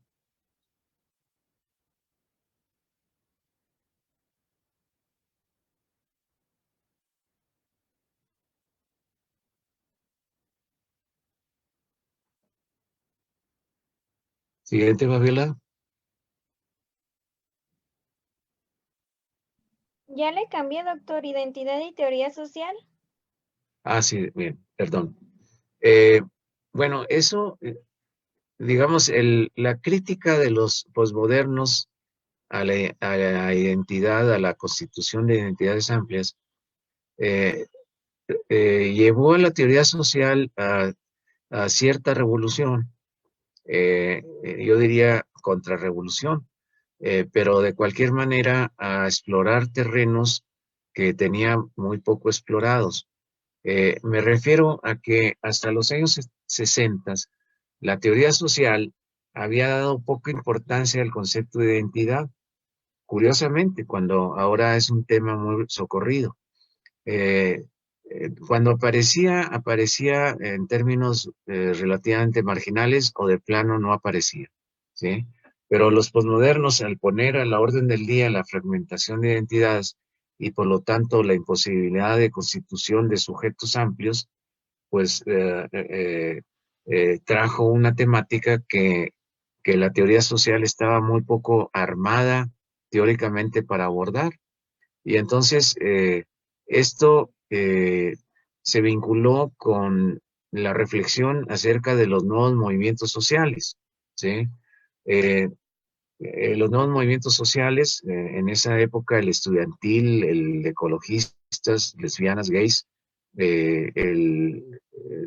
Speaker 1: Siguiente, Fabiola.
Speaker 3: Ya le cambié, doctor, identidad y teoría social.
Speaker 1: Ah, sí, bien, perdón. Eh, bueno, eso, digamos, la crítica de los posmodernos a la identidad, a la constitución de identidades amplias, eh, llevó a la teoría social a cierta revolución, yo diría contrarrevolución, pero de cualquier manera a explorar terrenos que tenía muy poco explorados. Me refiero a que hasta los años 60 la teoría social había dado poca importancia al concepto de identidad, curiosamente, cuando ahora es un tema muy socorrido. Eh, Cuando aparecía en términos relativamente marginales o de plano no aparecía, ¿sí? Pero los posmodernos, al poner a la orden del día la fragmentación de identidades y por lo tanto la imposibilidad de constitución de sujetos amplios, pues trajo una temática que la teoría social estaba muy poco armada teóricamente para abordar. Y entonces esto se vinculó con la reflexión acerca de los nuevos movimientos sociales, ¿sí? Eh, los nuevos movimientos sociales, en esa época el estudiantil, el de ecologistas, lesbianas, gays,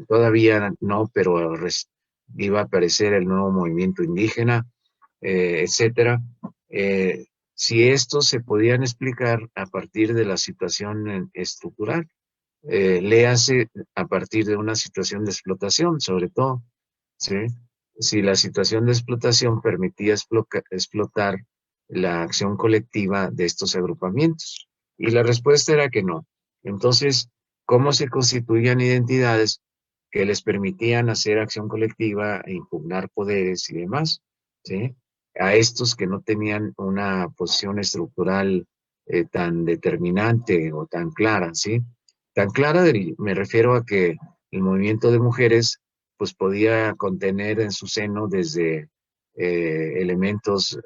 Speaker 1: todavía no, pero iba a aparecer el nuevo movimiento indígena, etcétera. Eh, si estos se podían explicar a partir de la situación estructural, léase a partir de una situación de explotación, sobre todo, ¿sí? Si la situación de explotación permitía explotar la acción colectiva de estos agrupamientos. Y la respuesta era que no. Entonces, ¿cómo se constituían identidades que les permitían hacer acción colectiva, e impugnar poderes y demás? ¿Sí? A estos que no tenían una posición estructural tan determinante o tan clara, ¿sí? Tan clara, me refiero a que el movimiento de mujeres pues podía contener en su seno desde elementos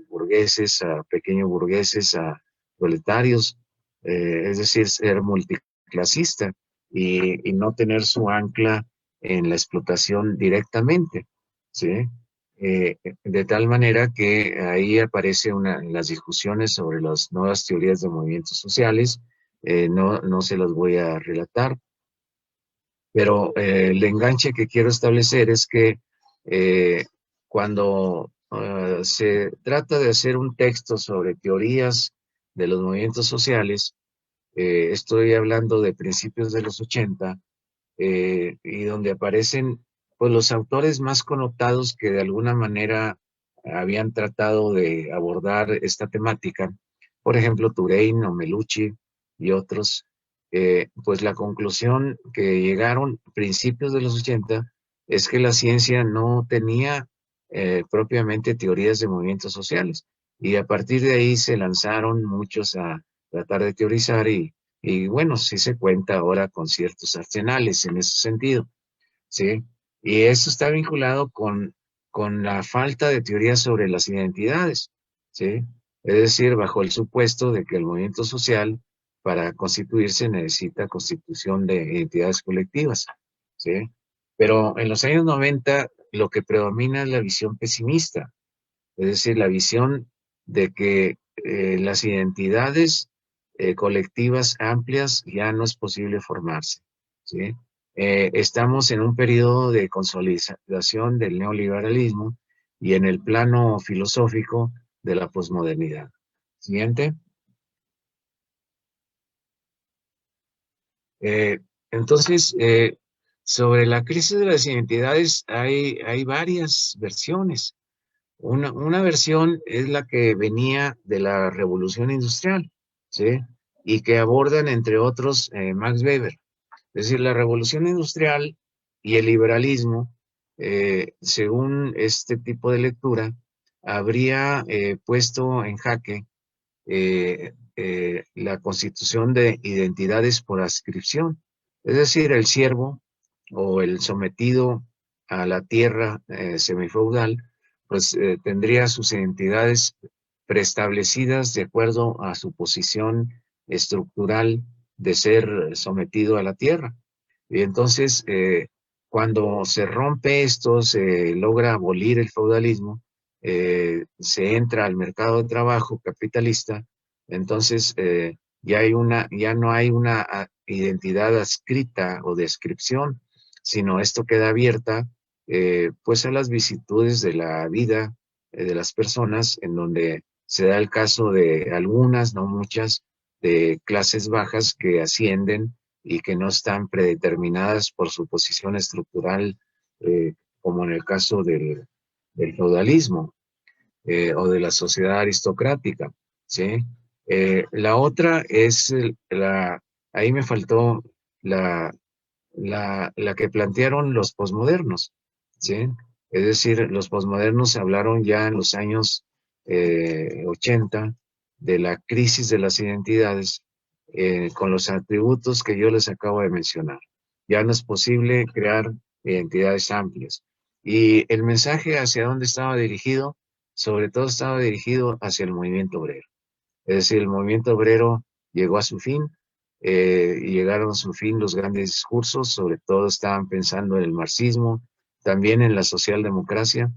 Speaker 1: burgueses a pequeños burgueses a proletarios, es decir, ser multiclasista y no tener su ancla en la explotación directamente, ¿sí? De tal manera que ahí aparece en las discusiones sobre las nuevas teorías de movimientos sociales, no se las voy a relatar, pero el enganche que quiero establecer es que eh, cuando se trata de hacer un texto sobre teorías de los movimientos sociales, estoy hablando de principios de los 80, y donde aparecen pues, los autores más connotados que de alguna manera habían tratado de abordar esta temática, por ejemplo, Touraine o Melucci y otros, pues la conclusión que llegaron a principios de los 80 es que la ciencia no tenía propiamente teorías de movimientos sociales. Y a partir de ahí se lanzaron muchos a tratar de teorizar y bueno, sí se cuenta ahora con ciertos arsenales en ese sentido, ¿sí? Y eso está vinculado con la falta de teoría sobre las identidades, ¿sí? Es decir, bajo el supuesto de que el movimiento social, para constituirse, necesita constitución de identidades colectivas, ¿sí? Pero en los años 90 lo que predomina es la visión pesimista, es decir, la visión de que las identidades colectivas amplias ya no es posible formarse, ¿sí? Estamos en un periodo de consolidación del neoliberalismo y en el plano filosófico de la posmodernidad. Siguiente. Eh, entonces, sobre la crisis de las identidades hay varias versiones. Una versión es la que venía de la Revolución Industrial, ¿sí? Y que abordan, entre otros, Max Weber. Es decir, la Revolución Industrial y el liberalismo, según este tipo de lectura, habría puesto en jaque la constitución de identidades por adscripción. Es decir, el siervo o el sometido a la tierra semifeudal, pues tendría sus identidades preestablecidas de acuerdo a su posición estructural de ser sometido a la tierra. Y entonces, cuando se rompe esto, se logra abolir el feudalismo, se entra al mercado de trabajo capitalista, entonces ya no hay una identidad adscrita o descripción, sino esto queda abierta pues a las vicisitudes de la vida de las personas, en donde se da el caso de algunas, no muchas, de clases bajas que ascienden y que no están predeterminadas por su posición estructural, como en el caso del feudalismo o de la sociedad aristocrática, ¿sí? La otra es ahí me faltó la, la que plantearon los posmodernos, ¿sí? Es decir, los posmodernos hablaron ya en los años 80 de la crisis de las identidades con los atributos que yo les acabo de mencionar. Ya no es posible crear identidades amplias. Y el mensaje hacia dónde estaba dirigido, sobre todo estaba dirigido hacia el movimiento obrero. Es decir, el movimiento obrero llegó a su fin, y llegaron a su fin los grandes discursos, sobre todo estaban pensando en el marxismo, también en la socialdemocracia,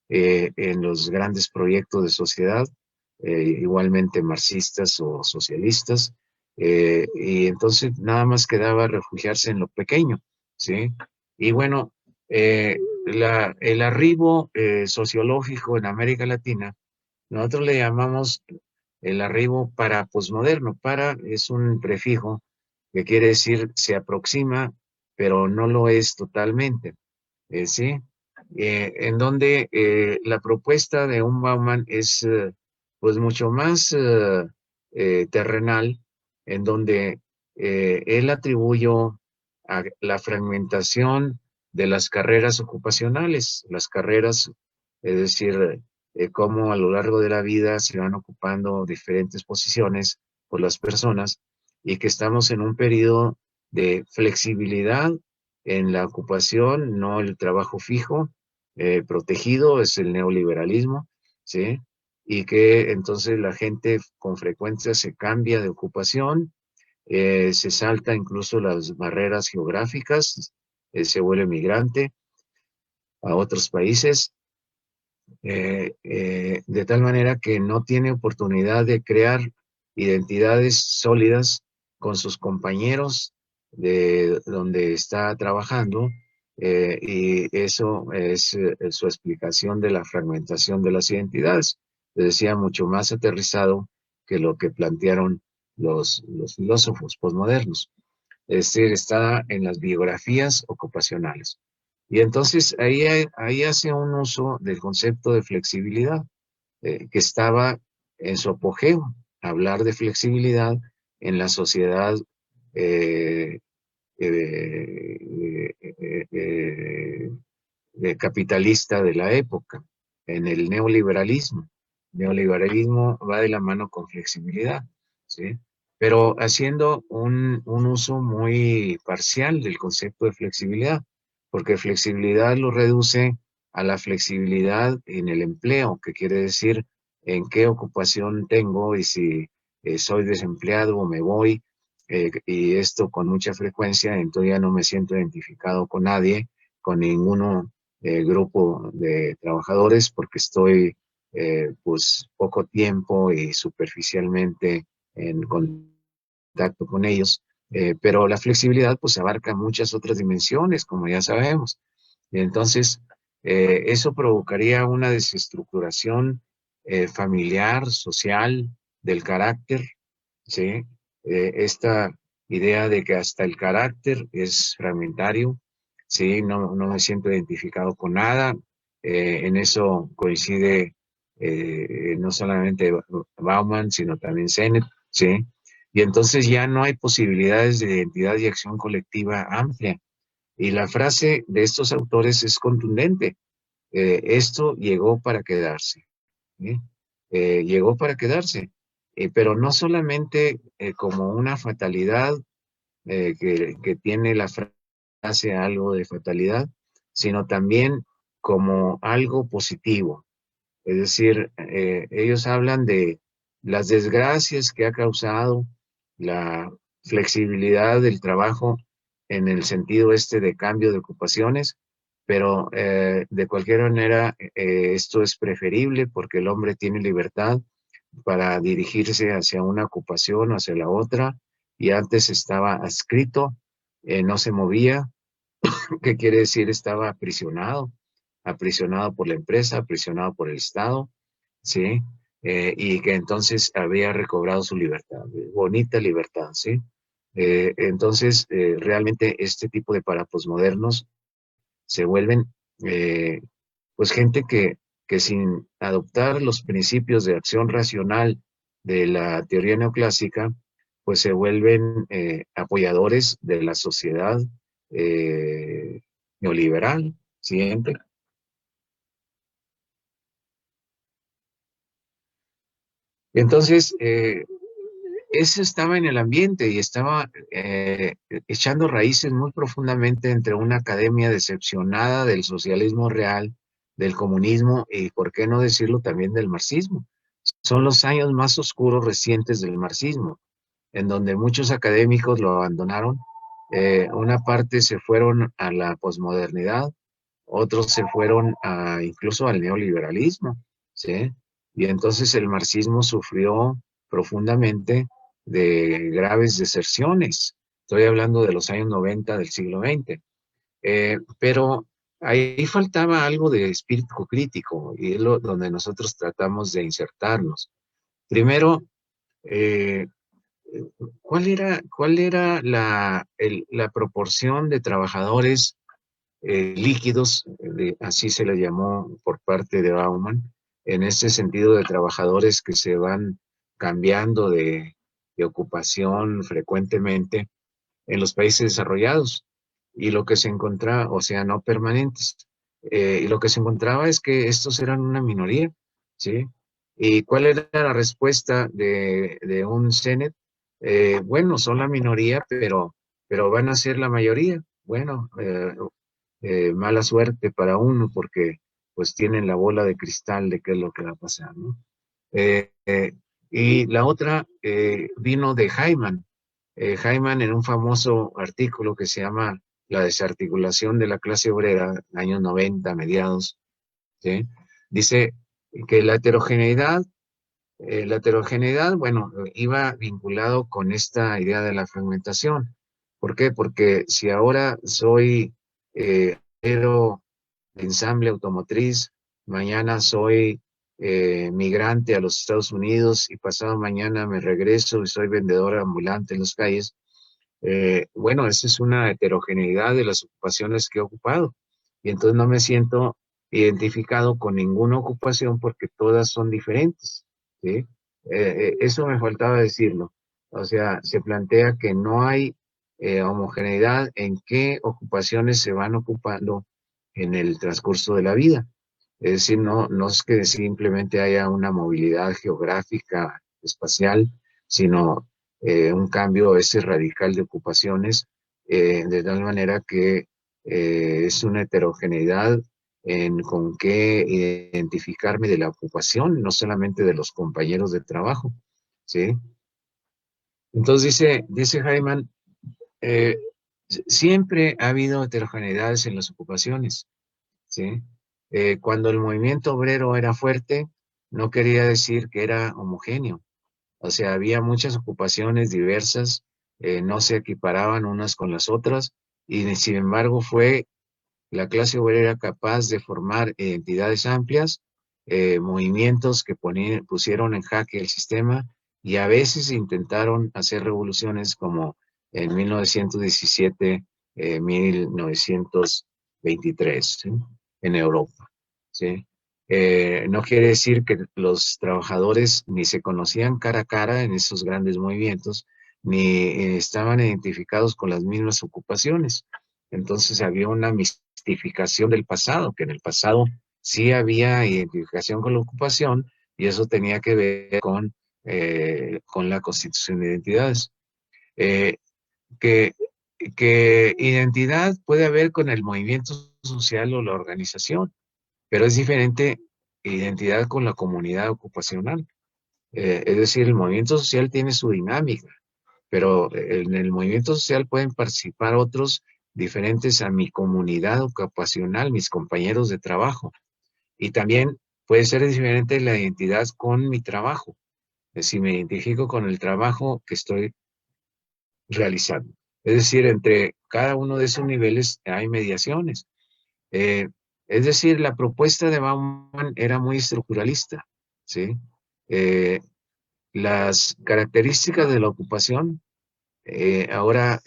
Speaker 1: en los grandes proyectos de sociedad, igualmente marxistas o socialistas, y entonces nada más quedaba refugiarse en lo pequeño, ¿sí? Y bueno, el arribo sociológico en América Latina, nosotros le llamamos el arribo para posmoderno. Para es un prefijo que quiere decir se aproxima, pero no lo es totalmente, ¿sí? En donde la propuesta de un Bauman es pues mucho más terrenal, en donde él atribuyó a la fragmentación de las carreras ocupacionales, las carreras, es decir, cómo a lo largo de la vida se van ocupando diferentes posiciones por las personas y que estamos en un periodo de flexibilidad en la ocupación, no el trabajo fijo, protegido, es el neoliberalismo, ¿sí? Y que entonces la gente con frecuencia se cambia de ocupación, se salta incluso las barreras geográficas, se vuelve migrante a otros países, de tal manera que no tiene oportunidad de crear identidades sólidas con sus compañeros de donde está trabajando, y eso es su explicación de la fragmentación de las identidades. Les decía, mucho más aterrizado que lo que plantearon los filósofos posmodernos. Es decir, está en las biografías ocupacionales. Y entonces ahí hace un uso del concepto de flexibilidad, que estaba en su apogeo, hablar de flexibilidad en la sociedad eh, eh, eh, capitalista de la época, en el neoliberalismo. El neoliberalismo va de la mano con flexibilidad, ¿sí? Pero haciendo un uso muy parcial del concepto de flexibilidad, porque flexibilidad lo reduce a la flexibilidad en el empleo, que quiere decir en qué ocupación tengo y si soy desempleado o me voy, y esto con mucha frecuencia, entonces ya no me siento identificado con nadie, con ninguno grupo de trabajadores, porque estoy pues poco tiempo y superficialmente en contacto con ellos, pero la flexibilidad pues abarca muchas otras dimensiones, como ya sabemos. Y entonces, eso provocaría una desestructuración familiar, social, del carácter, ¿sí? Esta idea de que hasta el carácter es fragmentario, ¿sí? No me siento identificado con nada. En eso coincide no solamente Bauman, sino también Sennett, ¿sí? Y entonces ya no hay posibilidades de identidad y acción colectiva amplia. Y la frase de estos autores es contundente. Esto llegó para quedarse. ¿Sí? Llegó para quedarse. Pero no solamente como una fatalidad que tiene la frase algo de fatalidad, sino también como algo positivo. Es decir, ellos hablan de las desgracias que ha causado la flexibilidad del trabajo en el sentido este de cambio de ocupaciones, pero de cualquier manera esto es preferible porque el hombre tiene libertad para dirigirse hacia una ocupación, hacia la otra, y antes estaba adscrito, no se movía. ¿Qué quiere decir? Estaba aprisionado, aprisionado por la empresa, aprisionado por el Estado, ¿sí? Y que entonces había recobrado su libertad, bonita libertad, ¿sí? Entonces, realmente este tipo de paraposmodernos se vuelven, pues, gente que sin adoptar los principios de acción racional de la teoría neoclásica, pues se vuelven apoyadores de la sociedad neoliberal, siempre. Entonces, eso estaba en el ambiente y estaba echando raíces muy profundamente entre una academia decepcionada del socialismo real, del comunismo y, por qué no decirlo, también del marxismo. Son los años más oscuros recientes del marxismo, en donde muchos académicos lo abandonaron. Una parte se fueron a la posmodernidad, otros se fueron incluso al neoliberalismo, ¿sí? Y entonces el marxismo sufrió profundamente de graves deserciones. Estoy hablando de los años 90 del siglo XX. Pero ahí faltaba algo de espíritu crítico y es donde nosotros tratamos de insertarnos. Primero, eh, ¿cuál era la proporción de trabajadores líquidos, así se le llamó por parte de Bauman, en ese sentido de trabajadores que se van cambiando de ocupación frecuentemente en los países desarrollados? Y lo que se encontraba, o sea, no permanentes, y lo que se encontraba es que estos eran una minoría, ¿sí? ¿Y cuál era la respuesta de un CENET? Bueno, son la minoría, pero van a ser la mayoría. Bueno, mala suerte para uno porque pues tienen la bola de cristal de qué es lo que va a pasar, ¿no? Eh, eh, y la otra vino de Hyman. Hyman en un famoso artículo que se llama La desarticulación de la clase obrera, años 90, mediados, ¿sí? Dice que la heterogeneidad, bueno, iba vinculado con esta idea de la fragmentación. ¿Por qué? Porque si ahora soy obrero de ensamble automotriz, mañana soy migrante a los Estados Unidos y pasado mañana me regreso y soy vendedor ambulante en las calles, bueno, esa es una heterogeneidad de las ocupaciones que he ocupado. Y entonces no me siento identificado con ninguna ocupación porque todas son diferentes, ¿sí? Eso me faltaba decirlo. O sea, se plantea que no hay homogeneidad en qué ocupaciones se van ocupando en el transcurso de la vida. Es decir, no es que simplemente haya una movilidad geográfica, espacial, sino un cambio ese radical de ocupaciones, de tal manera que es una heterogeneidad en con qué identificarme de la ocupación, no solamente de los compañeros de trabajo, ¿sí? Entonces dice Hyman, eh, siempre ha habido heterogeneidades en las ocupaciones, ¿sí? Cuando el movimiento obrero era fuerte, no quería decir que era homogéneo. O sea, había muchas ocupaciones diversas, no se equiparaban unas con las otras, y sin embargo fue la clase obrera capaz de formar identidades amplias, movimientos que pusieron en jaque el sistema y a veces intentaron hacer revoluciones como en 1917, 1923, ¿sí? En Europa. ¿Sí? No quiere decir que los trabajadores ni se conocían cara a cara en esos grandes movimientos, ni estaban identificados con las mismas ocupaciones. Entonces había una mistificación del pasado, que en el pasado sí había identificación con la ocupación y eso tenía que ver con la constitución de identidades. Eh, que, que identidad puede haber con el movimiento social o la organización, pero es diferente identidad con la comunidad ocupacional. Es decir, el movimiento social tiene su dinámica, pero en el movimiento social pueden participar otros diferentes a mi comunidad ocupacional, mis compañeros de trabajo. Y también puede ser diferente la identidad con mi trabajo. Es decir, me identifico con el trabajo que estoy realizando. Es decir, entre cada uno de esos niveles hay mediaciones. Eh, es decir, la propuesta de Bauman era muy estructuralista, ¿sí? Eh, las características de la ocupación ahora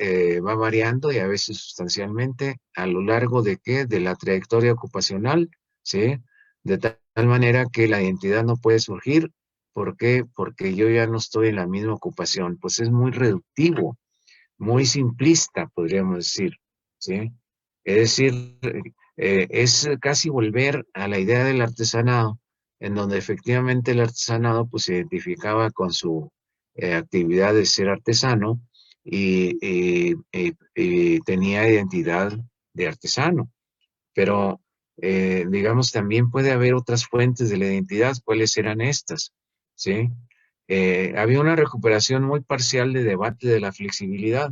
Speaker 1: va variando y a veces sustancialmente a lo largo de qué, de la trayectoria ocupacional, ¿sí? De tal manera que la identidad no puede surgir. ¿Por qué? Porque yo ya no estoy en la misma ocupación. Pues es muy reductivo, muy simplista, podríamos decir, ¿sí? Es decir, es casi volver a la idea del artesanado, en donde efectivamente el artesanado pues se identificaba con su actividad de ser artesano y tenía identidad de artesano. Pero, digamos, también puede haber otras fuentes de la identidad. ¿Cuáles eran estas? ¿Sí? Había una recuperación muy parcial de debate de la flexibilidad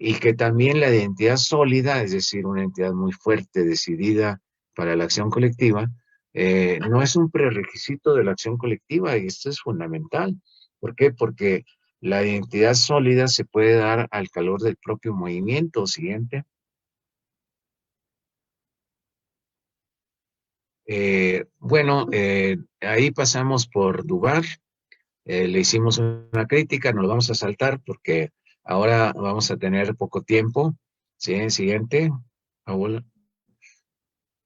Speaker 1: y que también la identidad sólida, es decir, una entidad muy fuerte, decidida para la acción colectiva, no es un prerequisito de la acción colectiva y esto es fundamental. ¿Por qué? Porque la identidad sólida se puede dar al calor del propio movimiento. Siguiente. Bueno, ahí pasamos por Dubar, le hicimos una crítica, nos lo vamos a saltar porque ahora vamos a tener poco tiempo. Sí, siguiente. Paul.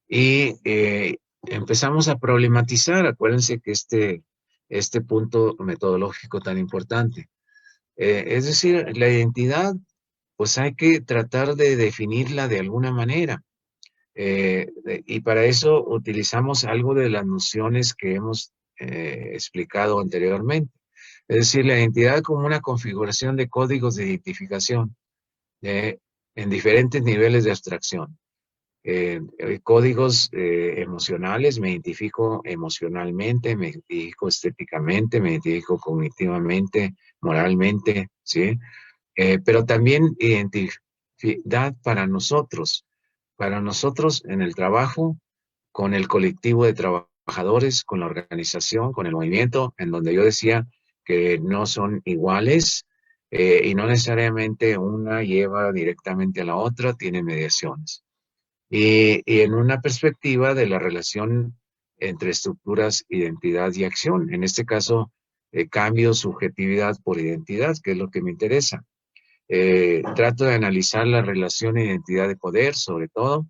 Speaker 1: Y empezamos a problematizar, acuérdense que este punto metodológico tan importante. Es decir, la identidad, pues hay que tratar de definirla de alguna manera. Y para eso utilizamos algo de las nociones que hemos explicado anteriormente. Es decir, la identidad como una configuración de códigos de identificación en diferentes niveles de abstracción. Códigos emocionales, me identifico emocionalmente, me identifico estéticamente, me identifico cognitivamente, moralmente, ¿sí? Pero también identidad para nosotros en el trabajo, con el colectivo de trabajadores, con la organización, con el movimiento, en donde yo decía que no son iguales y no necesariamente una lleva directamente a la otra, tiene mediaciones. Y en una perspectiva de la relación entre estructuras, identidad y acción. En este caso, cambio subjetividad por identidad, que es lo que me interesa. Trato de analizar la relación identidad de poder, sobre todo,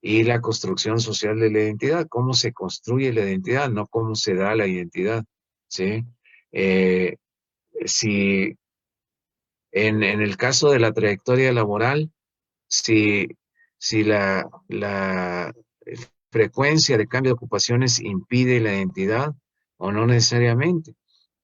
Speaker 1: y la construcción social de la identidad, cómo se construye la identidad, no cómo se da la identidad, ¿sí? Eh, si en el caso de la trayectoria laboral, si, si la frecuencia de cambio de ocupaciones impide la identidad o no necesariamente.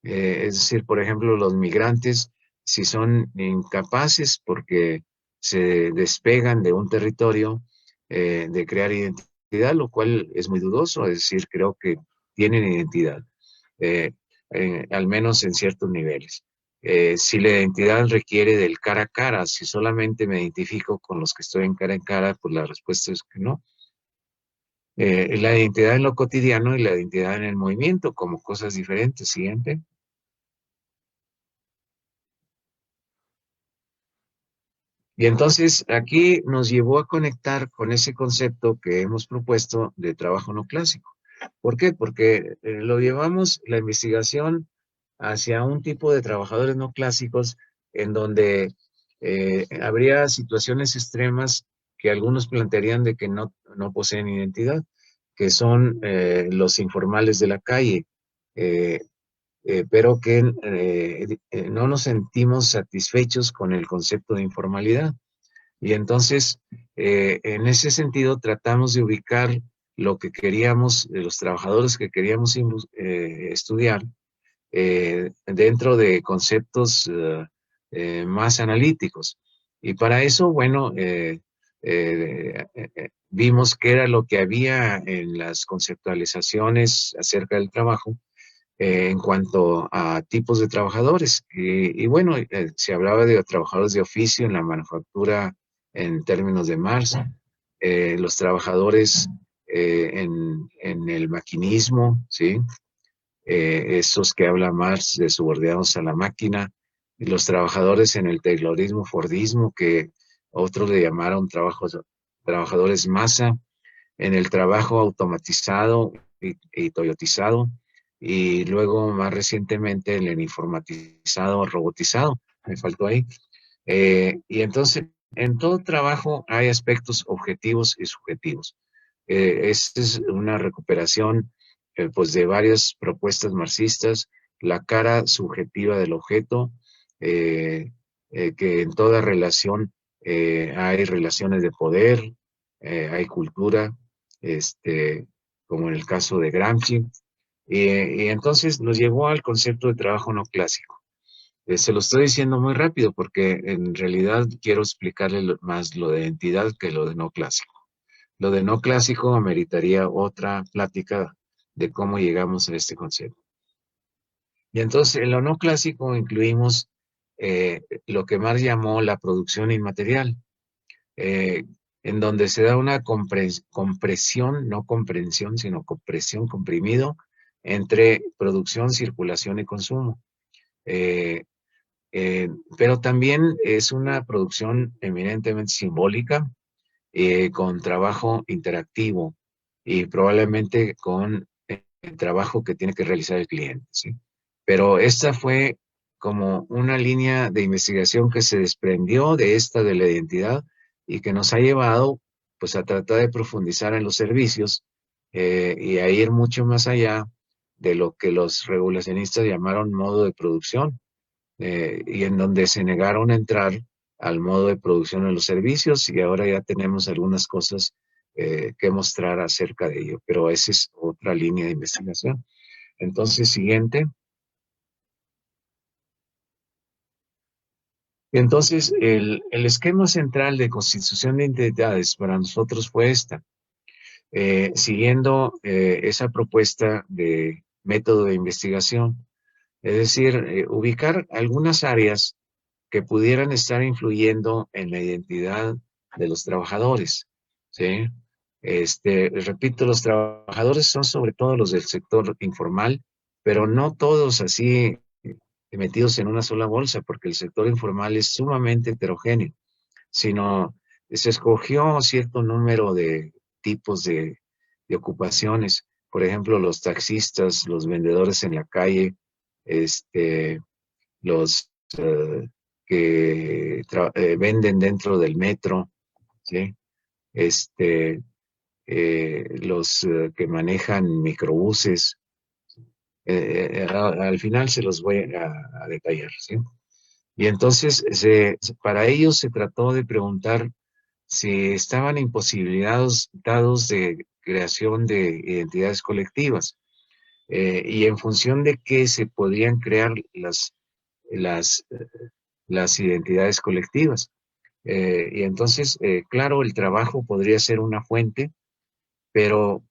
Speaker 1: Es decir, por ejemplo, los migrantes, si son incapaces porque se despegan de un territorio de crear identidad, lo cual es muy dudoso, es decir, creo que tienen identidad, eh, al menos en ciertos niveles. Si la identidad requiere del cara a cara, si solamente me identifico con los que estoy en cara, pues la respuesta es que no. La identidad en lo cotidiano y la identidad en el movimiento como cosas diferentes. Siguiente. Y entonces aquí nos llevó a conectar con ese concepto que hemos propuesto de trabajo no clásico. ¿Por qué? Porque lo llevamos, la investigación, hacia un tipo de trabajadores no clásicos en donde habría situaciones extremas que algunos plantearían de que no poseen identidad, que son los informales de la calle, eh, pero que no nos sentimos satisfechos con el concepto de informalidad. Y entonces, en ese sentido, tratamos de ubicar lo que queríamos, los trabajadores que queríamos estudiar, dentro de conceptos más analíticos. Y para eso, bueno, vimos qué era lo que había en las conceptualizaciones acerca del trabajo en cuanto a tipos de trabajadores. Y bueno, se hablaba de trabajadores de oficio en la manufactura en términos de Marx, los trabajadores en el maquinismo, ¿sí? Esos que habla Marx de subordinados a la máquina, y los trabajadores en el taylorismo, fordismo, que otros le llamaron trabajadores masa, en el trabajo automatizado y toyotizado, y luego más recientemente en el informatizado, robotizado, me faltó ahí. Y entonces, en todo trabajo hay aspectos objetivos y subjetivos. Esta es una recuperación pues de varias propuestas marxistas, la cara subjetiva del objeto, que en toda relación hay relaciones de poder, hay cultura, como en el caso de Gramsci, y entonces nos llevó al concepto de trabajo no clásico. Se lo estoy diciendo muy rápido porque en realidad quiero explicarle más lo de identidad que lo de no clásico. Lo de no clásico ameritaría otra plática de cómo llegamos a este concepto. Y entonces en lo no clásico incluimos lo que Marx llamó la producción inmaterial, eh, en donde se da una compresión, no comprensión, sino compresión, comprimido, entre producción, circulación y consumo. Eh, pero también es una producción eminentemente simbólica, con trabajo interactivo y probablemente con el trabajo que tiene que realizar el cliente, ¿sí? Pero esta fue como una línea de investigación que se desprendió de esta de la identidad y que nos ha llevado pues a tratar de profundizar en los servicios y a ir mucho más allá de lo que los regulacionistas llamaron modo de producción, y en donde se negaron a entrar al modo de producción de los servicios, y ahora ya tenemos algunas cosas que mostrar acerca de ello, pero esa es otra línea de investigación. Entonces, siguiente. Entonces, el esquema central de constitución de identidades para nosotros fue esta. Siguiendo esa propuesta de método de investigación, es decir, ubicar algunas áreas que pudieran estar influyendo en la identidad de los trabajadores, ¿sí? Repito, los trabajadores son sobre todo los del sector informal, pero no todos así metidos en una sola bolsa, porque el sector informal es sumamente heterogéneo, sino se escogió cierto número de tipos de ocupaciones, por ejemplo, los taxistas, los vendedores en la calle, los que venden dentro del metro, ¿sí? Este, los que manejan microbuses. Al final se los voy a detallar, ¿sí? Y entonces, para ellos se trató de preguntar si estaban imposibilitados de creación de identidades colectivas, y en función de qué se podrían crear las, las identidades colectivas. Y entonces, claro, el trabajo podría ser una fuente, pero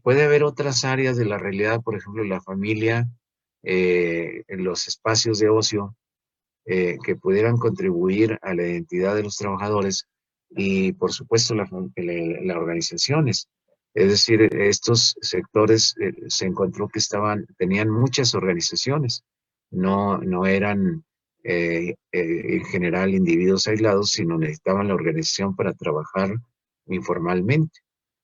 Speaker 1: puede haber otras áreas de la realidad, por ejemplo, la familia, en los espacios de ocio, que pudieran contribuir a la identidad de los trabajadores y, por supuesto, las organizaciones. Es decir, estos sectores se encontró que tenían muchas organizaciones, no eran en general individuos aislados, sino necesitaban la organización para trabajar informalmente.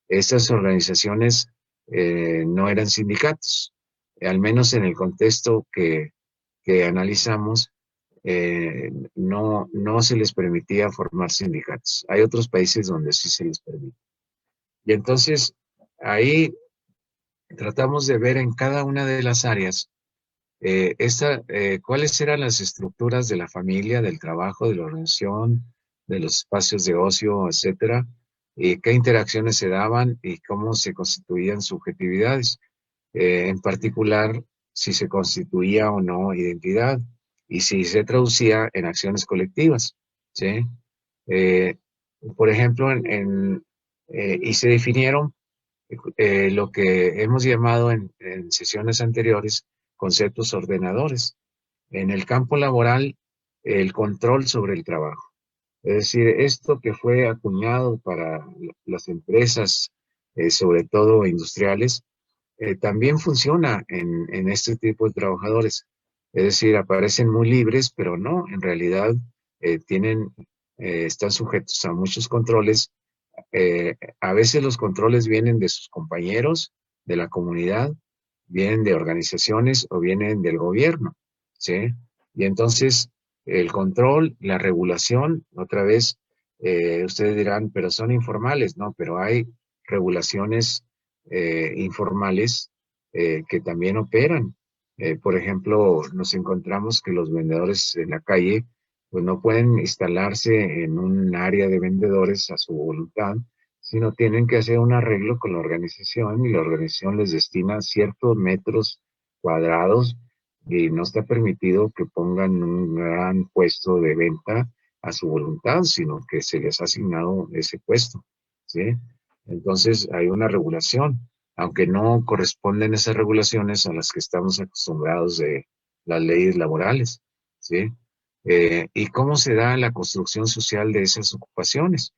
Speaker 1: Estas organizaciones no eran sindicatos, al menos en el contexto que analizamos, no se les permitía formar sindicatos. Hay otros países donde sí se les permite. Y entonces ahí tratamos de ver en cada una de las áreas cuáles eran las estructuras de la familia, del trabajo, de la organización, de los espacios de ocio, etcétera, y qué interacciones se daban y cómo se constituían subjetividades. En particular, si se constituía o no identidad y si se traducía en acciones colectivas, ¿sí? Eh, por ejemplo, y se definieron lo que hemos llamado en sesiones anteriores conceptos ordenadores. En el campo laboral, el control sobre el trabajo. Es decir, esto que fue acuñado para las empresas, sobre todo industriales, también funciona en este tipo de trabajadores. Es decir, aparecen muy libres, pero no, en realidad están sujetos a muchos controles. A veces los controles vienen de sus compañeros, de la comunidad, vienen de organizaciones o vienen del gobierno, ¿sí? Y entonces el control, la regulación, otra vez, ustedes dirán, pero son informales, ¿no? Pero hay regulaciones informales que también operan. Por ejemplo, nos encontramos que los vendedores en la calle pues no pueden instalarse en un área de vendedores a su voluntad, sino tienen que hacer un arreglo con la organización y la organización les destina ciertos metros cuadrados y no está permitido que pongan un gran puesto de venta a su voluntad, sino que se les ha asignado ese puesto, ¿sí? Entonces hay una regulación, aunque no corresponden esas regulaciones a las que estamos acostumbrados de las leyes laborales, ¿sí? ¿Y cómo se da la construcción social de esas ocupaciones?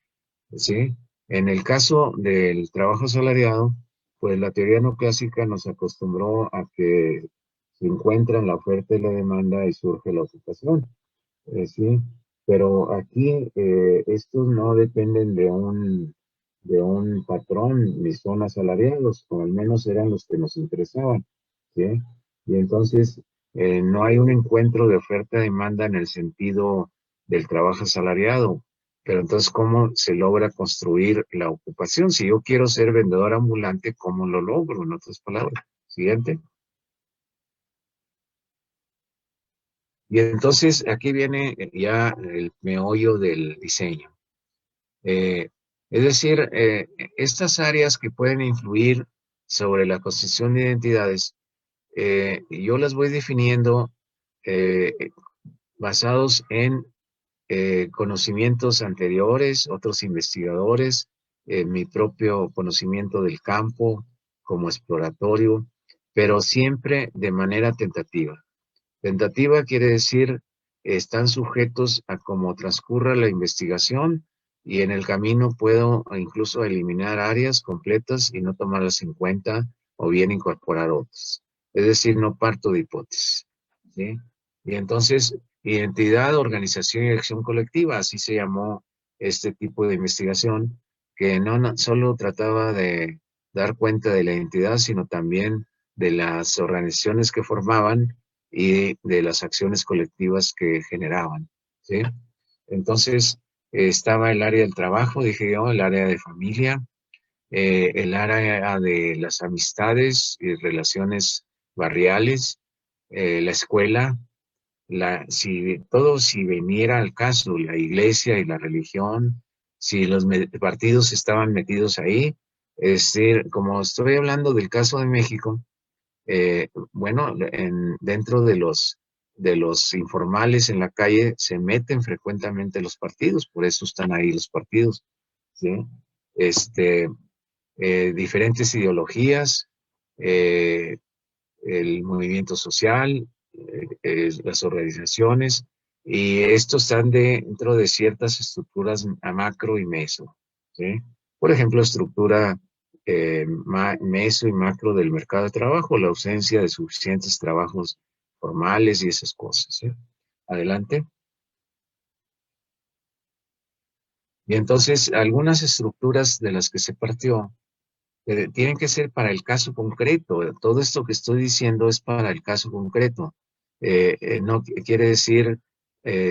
Speaker 1: ¿Sí? En el caso del trabajo asalariado, pues la teoría no clásica nos acostumbró a que se encuentran la oferta y la demanda y surge la ocupación, ¿sí? Pero aquí estos no dependen de un patrón ni son asalariados, o al menos eran los que nos interesaban, ¿sí? Y entonces no hay un encuentro de oferta-demanda en el sentido del trabajo asalariado. Pero entonces, ¿cómo se logra construir la ocupación? Si yo quiero ser vendedor ambulante, ¿cómo lo logro? En otras palabras. Siguiente. Y entonces aquí viene ya el meollo del diseño. Es decir, estas áreas que pueden influir sobre la construcción de identidades, yo las voy definiendo eh, basados en conocimientos anteriores, otros investigadores, mi propio conocimiento del campo como exploratorio, pero siempre de manera tentativa. Tentativa quiere decir están sujetos a cómo transcurra la investigación y en el camino puedo incluso eliminar áreas completas y no tomarlas en cuenta o bien incorporar otras. Es decir, no parto de hipótesis, ¿sí? Y entonces, identidad, organización y acción colectiva, así se llamó este tipo de investigación, que no solo trataba de dar cuenta de la identidad, sino también de las organizaciones que formaban y de las acciones colectivas que generaban, ¿sí? Entonces, estaba el área del trabajo, dije yo, el área de familia, el área de las amistades y relaciones barriales, la escuela, si viniera al caso, la iglesia y la religión, si los partidos estaban metidos ahí, es decir, como estoy hablando del caso de México, bueno, dentro de los informales en la calle se meten frecuentemente los partidos, por eso están ahí los partidos, ¿sí? Este, diferentes ideologías, eh, el movimiento social, las organizaciones, y estos están dentro de ciertas estructuras a macro y meso, ¿sí? Por ejemplo, estructura meso y macro del mercado de trabajo, la ausencia de suficientes trabajos formales y esas cosas, ¿sí? Adelante. Y entonces, algunas estructuras de las que se partió tienen que ser para el caso concreto. Todo esto que estoy diciendo es para el caso concreto. No quiere decir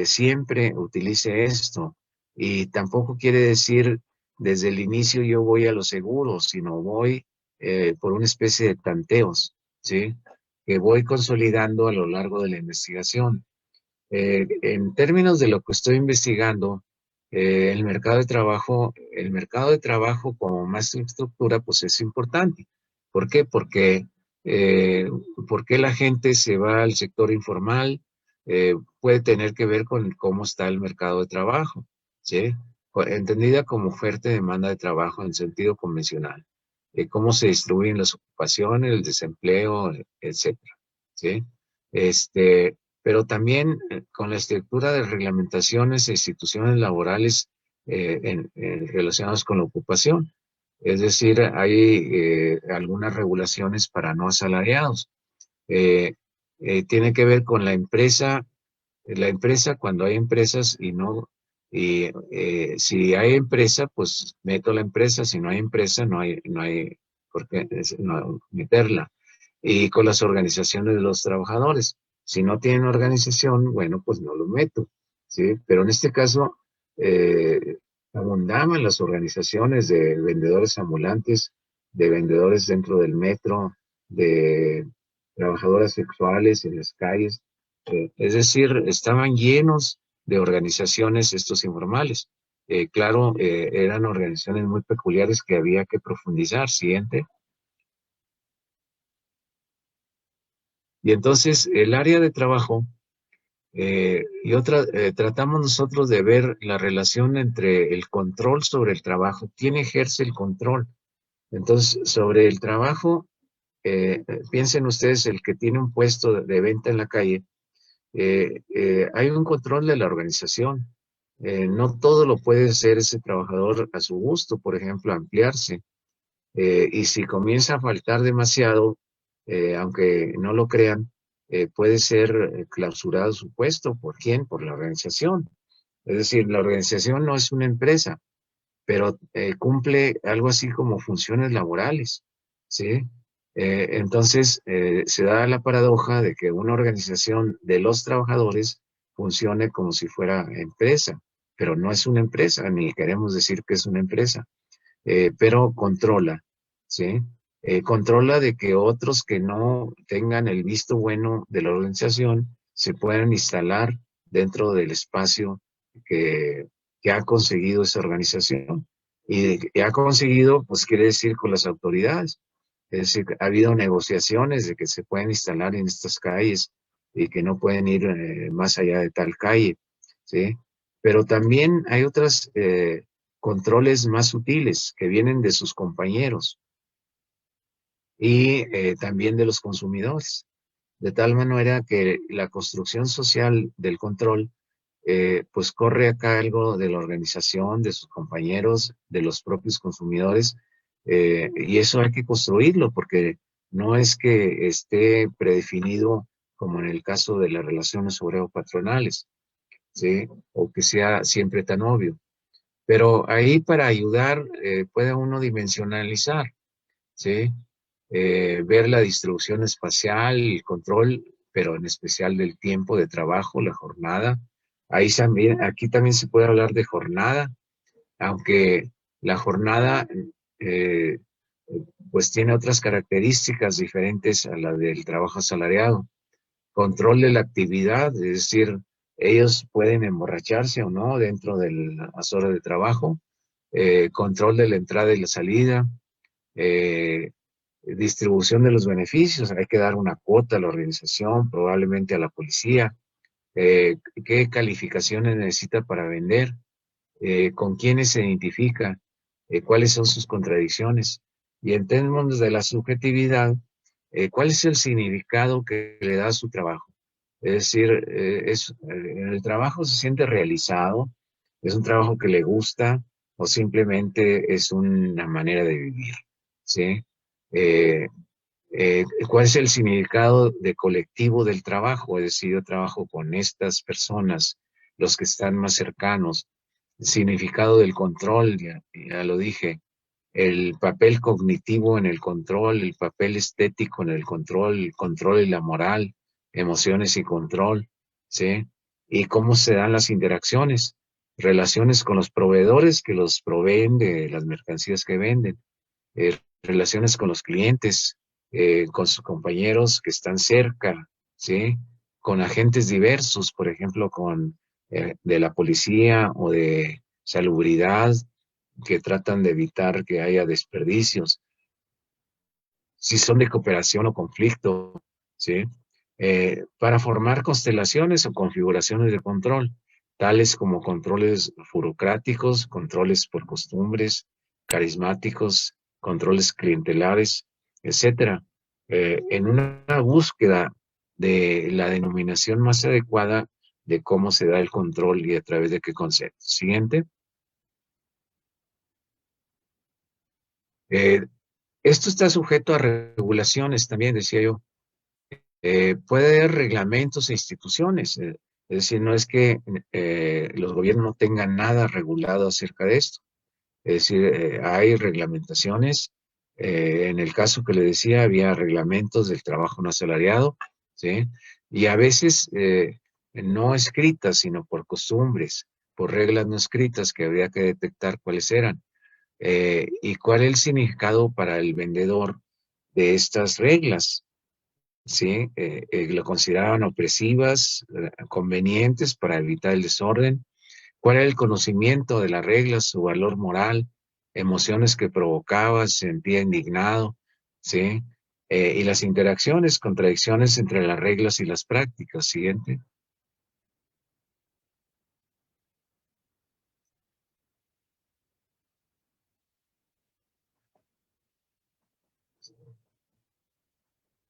Speaker 1: siempre utilice esto. Y tampoco quiere decir desde el inicio yo voy a lo seguro, sino voy por una especie de tanteos, ¿sí? Que voy consolidando a lo largo de la investigación. En términos de lo que estoy investigando, el mercado de trabajo como más estructura, pues es importante. ¿Por qué? Eh, porque la gente se va al sector informal, puede tener que ver con cómo está el mercado de trabajo, ¿sí? Entendida como oferta y demanda de trabajo en sentido convencional. Cómo se distribuyen las ocupaciones, el desempleo, etcétera, ¿sí? Pero también con la estructura de reglamentaciones e instituciones laborales relacionadas con la ocupación. Es decir, hay algunas regulaciones para no asalariados. Eh, Tiene que ver con la empresa cuando hay empresas y no, y si hay empresa, pues meto la empresa, si no hay empresa, no hay por qué no, meterla. Y con las organizaciones de los trabajadores. Si no tienen organización, bueno, pues no lo meto, ¿sí? Pero en este caso, abundaban las organizaciones de vendedores ambulantes, de vendedores dentro del metro, de trabajadoras sexuales en las calles. Es decir, estaban llenos de organizaciones estos informales. Claro, eran organizaciones muy peculiares que había que profundizar. Siguiente. Y entonces el área de trabajo tratamos nosotros de ver la relación entre el control sobre el trabajo. ¿Quién ejerce el control? Entonces, sobre el trabajo, piensen ustedes, el que tiene un puesto de venta en la calle, hay un control de la organización. No todo lo puede hacer ese trabajador a su gusto, por ejemplo, ampliarse. Y si comienza a faltar demasiado, aunque no lo crean, puede ser clausurado su puesto. ¿Por quién? Por la organización. Es decir, la organización no es una empresa, pero cumple algo así como funciones laborales, ¿sí? Entonces, se da la paradoja de que una organización de los trabajadores funcione como si fuera empresa, pero no es una empresa, ni queremos decir que es una empresa, pero controla, ¿sí? Controla de que otros que no tengan el visto bueno de la organización se puedan instalar dentro del espacio que, que ha conseguido esa organización. Y que ha conseguido, pues quiere decir con las autoridades. Es decir, ha habido negociaciones de que se pueden instalar en estas calles y que no pueden ir más allá de tal calle, ¿sí? Pero también hay otras controles más sutiles que vienen de sus compañeros y también de los consumidores. De tal manera que la construcción social del control, pues corre acá algo de la organización, de sus compañeros, de los propios consumidores, y eso hay que construirlo porque no es que esté predefinido como en el caso de las relaciones obrero-patronales, ¿sí? O que sea siempre tan obvio. Pero ahí para ayudar puede uno dimensionalizar, ¿sí? Ver la distribución espacial, el control, pero en especial del tiempo de trabajo, la jornada. Ahí también, aquí también se puede hablar de jornada, aunque la jornada eh, pues tiene otras características diferentes a la del trabajo asalariado. Control de la actividad, es decir, ellos pueden emborracharse o no dentro de las horas de trabajo. Control de la entrada y la salida. Eh, Distribución de los beneficios, hay que dar una cuota a la organización, probablemente a la policía, qué calificaciones necesita para vender, con quiénes se identifica, cuáles son sus contradicciones. Y en términos de la subjetividad, cuál es el significado que le da a su trabajo. Es decir, en el trabajo se siente realizado, es un trabajo que le gusta o simplemente es una manera de vivir, ¿sí? Eh, ¿Cuál es el significado de colectivo del trabajo? Es decir, yo trabajo con estas personas, los que están más cercanos. El significado del control, ya lo dije, el papel cognitivo en el control, el papel estético en el control y la moral, emociones y control, ¿sí? Y cómo se dan las interacciones, relaciones con los proveedores que los proveen de las mercancías que venden, relaciones con los clientes, con sus compañeros que están cerca, ¿sí? Con agentes diversos, por ejemplo, con de la policía o de salubridad, que tratan de evitar que haya desperdicios, si son de cooperación o conflicto, ¿sí? Para formar constelaciones o configuraciones de control, tales como controles burocráticos, controles por costumbres, carismáticos, controles clientelares, etcétera, en una búsqueda de la denominación más adecuada de cómo se da el control y a través de qué conceptos. Siguiente. Eh, Esto está sujeto a regulaciones también, decía yo. Puede haber reglamentos e instituciones. Es decir, no es que los gobiernos no tengan nada regulado acerca de esto. Es decir, hay reglamentaciones. En el caso que le decía, había reglamentos del trabajo no asalariado, ¿sí? Y a veces no escritas, sino por costumbres, por reglas no escritas que habría que detectar cuáles eran. Y cuál es el significado para el vendedor de estas reglas, ¿sí? Lo consideraban opresivas, convenientes para evitar el desorden. ¿Cuál era el conocimiento de las reglas, su valor moral, emociones que provocaba, se sentía indignado, ¿sí? Y las interacciones, contradicciones entre las reglas y las prácticas. Siguiente.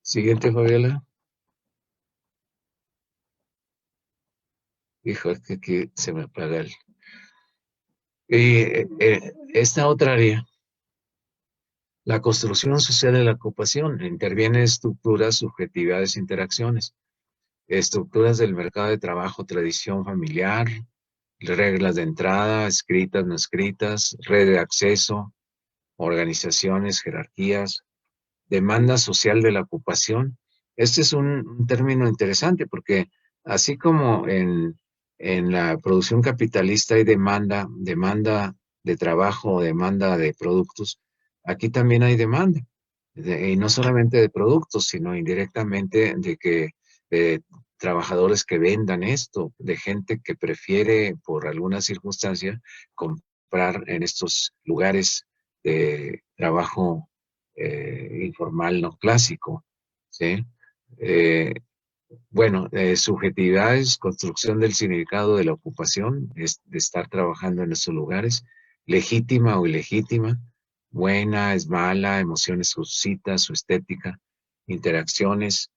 Speaker 1: Siguiente, Fabiola. Hijo, es que aquí se me apaga el... Esta otra área, la construcción social de la ocupación, interviene estructuras, subjetividades, interacciones, estructuras del mercado de trabajo, tradición familiar, reglas de entrada, escritas, no escritas, red de acceso, organizaciones, jerarquías, demanda social de la ocupación. Este es un término interesante porque así como en la producción capitalista hay demanda, demanda de trabajo, demanda de productos, aquí también hay demanda. Y no solamente de productos, sino indirectamente de que de trabajadores que vendan esto, de gente que prefiere por alguna circunstancia comprar en estos lugares de trabajo informal no clásico, ¿sí? Eh, bueno, subjetividades, construcción del significado de la ocupación, de estar trabajando en esos lugares, legítima o ilegítima, buena, es mala, emociones suscita, su estética, interacciones,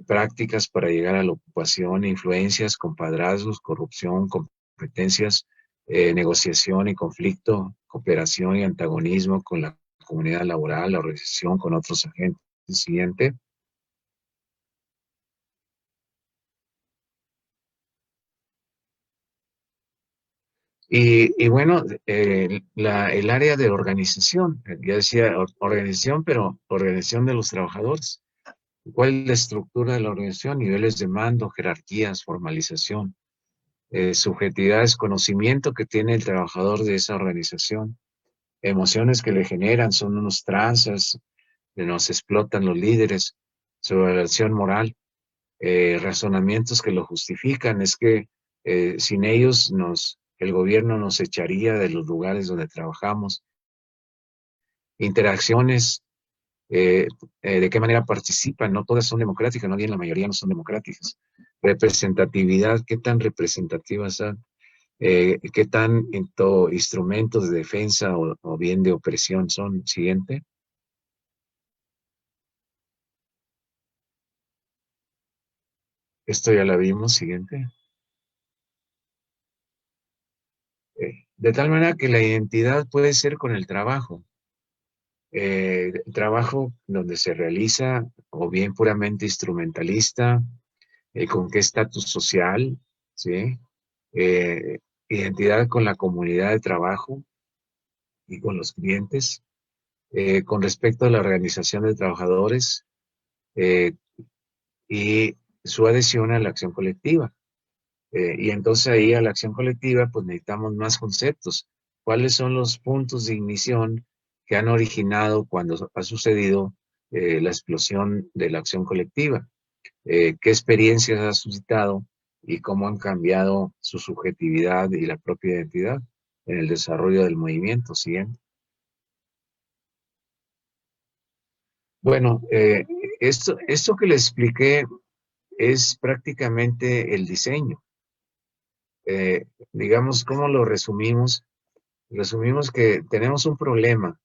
Speaker 1: prácticas para llegar a la ocupación, influencias, compadrazgos, corrupción, competencias, negociación y conflicto, cooperación y antagonismo con la comunidad laboral, la organización, con otros agentes. Siguiente. Y bueno, el área de organización, ya decía organización, pero organización de los trabajadores. ¿Cuál es la estructura de la organización? Niveles de mando, jerarquías, formalización, subjetividades, conocimiento que tiene el trabajador de esa organización, emociones que le generan, son unos tranzas, que nos explotan los líderes, su relación moral, razonamientos que lo justifican, es que sin ellos el gobierno nos echaría de los lugares donde trabajamos, interacciones, de qué manera participan, no todas son democráticas, no bien la mayoría no son democráticas. Representatividad, qué tan representativas son, qué tan instrumentos de defensa o bien de opresión son. Siguiente. Esto ya la vimos. Siguiente. De tal manera que la identidad puede ser con el trabajo, Trabajo donde se realiza o bien puramente instrumentalista, con qué estatus social, ¿sí? Eh, Identidad con la comunidad de trabajo y con los clientes, con respecto a la organización de trabajadores eh, y su adhesión a la acción colectiva. Y entonces ahí a la acción colectiva pues necesitamos más conceptos. ¿Cuáles son los puntos de ignición que han originado cuando ha sucedido la explosión de la acción colectiva? ¿Qué experiencias ha suscitado y cómo han cambiado su subjetividad y la propia identidad en el desarrollo del movimiento? Siguiente. Bueno, esto que les expliqué es prácticamente el diseño. Digamos, ¿cómo lo resumimos? Resumimos que tenemos un problema.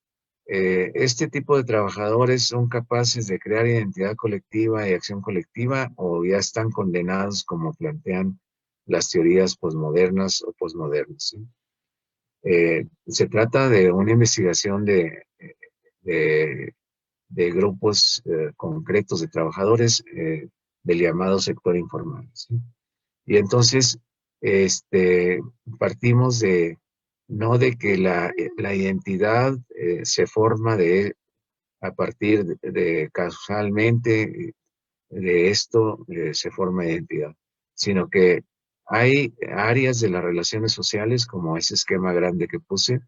Speaker 1: Este tipo de trabajadores son capaces de crear identidad colectiva y acción colectiva o ya están condenados como plantean las teorías posmodernas o posmodernas, ¿sí? Se trata de una investigación de, de grupos concretos de trabajadores del llamado sector informal, ¿sí? Y entonces, partimos de, no de que la identidad se forma a partir causalmente de esto se forma identidad, sino que hay áreas de las relaciones sociales, como ese esquema grande que puse,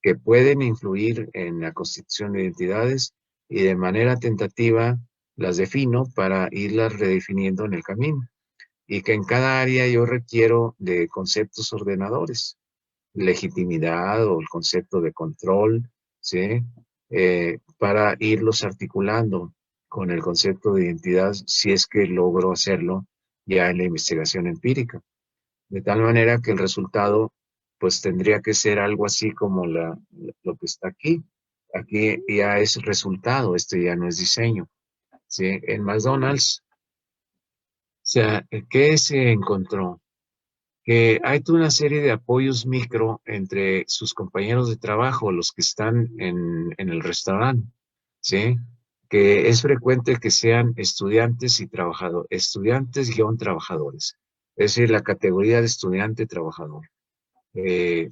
Speaker 1: que pueden influir en la constitución de identidades y de manera tentativa las defino para irlas redefiniendo en el camino. Y que en cada área yo requiero de conceptos ordenadores, legitimidad o el concepto de control, ¿sí? Para irlos articulando con el concepto de identidad si es que logro hacerlo ya en la investigación empírica. De tal manera que el resultado pues tendría que ser algo así como lo que está aquí. Aquí ya es resultado, este ya no es diseño, ¿sí? En McDonald's, o sea, ¿qué se encontró? Que hay toda una serie de apoyos micro entre sus compañeros de trabajo, los que están en el restaurante, ¿sí? Que es frecuente que sean estudiantes y trabajadores, estudiantes-trabajadores, es decir, la categoría de estudiante-trabajador. Y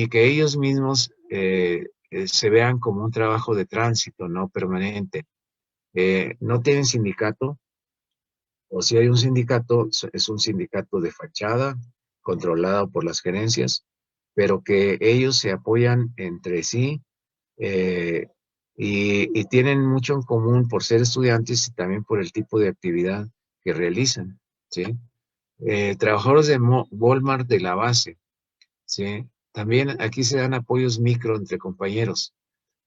Speaker 1: que ellos mismos se vean como un trabajo de tránsito, no permanente. No tienen sindicato, o si hay un sindicato, es un sindicato de fachada, controlado por las gerencias, pero que ellos se apoyan entre sí eh, y tienen mucho en común por ser estudiantes y también por el tipo de actividad que realizan, ¿sí? Trabajadores de Walmart de la base, ¿sí? También aquí se dan apoyos micro entre compañeros.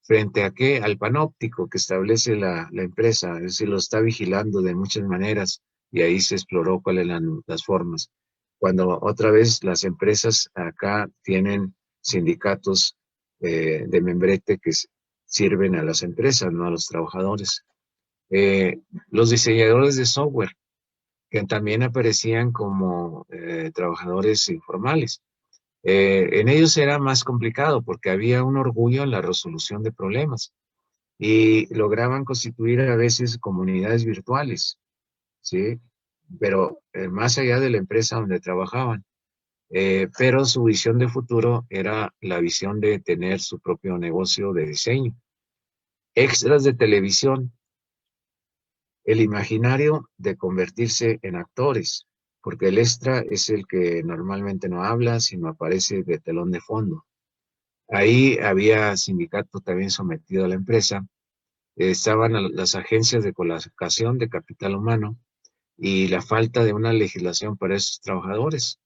Speaker 1: ¿Frente a qué? Al panóptico que establece la empresa, es decir, lo está vigilando de muchas maneras y ahí se exploró cuáles eran las formas. Cuando otra vez las empresas acá tienen sindicatos de membrete que sirven a las empresas, no a los trabajadores. Los diseñadores de software, que también aparecían como trabajadores informales. En ellos era más complicado porque había un orgullo en la resolución de problemas y lograban constituir a veces comunidades virtuales, ¿sí? Pero más allá de la empresa donde trabajaban. Pero su visión de futuro era la visión de tener su propio negocio de diseño. Extras de televisión, el imaginario de convertirse en actores, porque el extra es el que normalmente no habla, sino aparece de telón de fondo. Ahí había sindicato también sometido a la empresa, estaban las agencias de colocación de capital humano y la falta de una legislación para esos trabajadores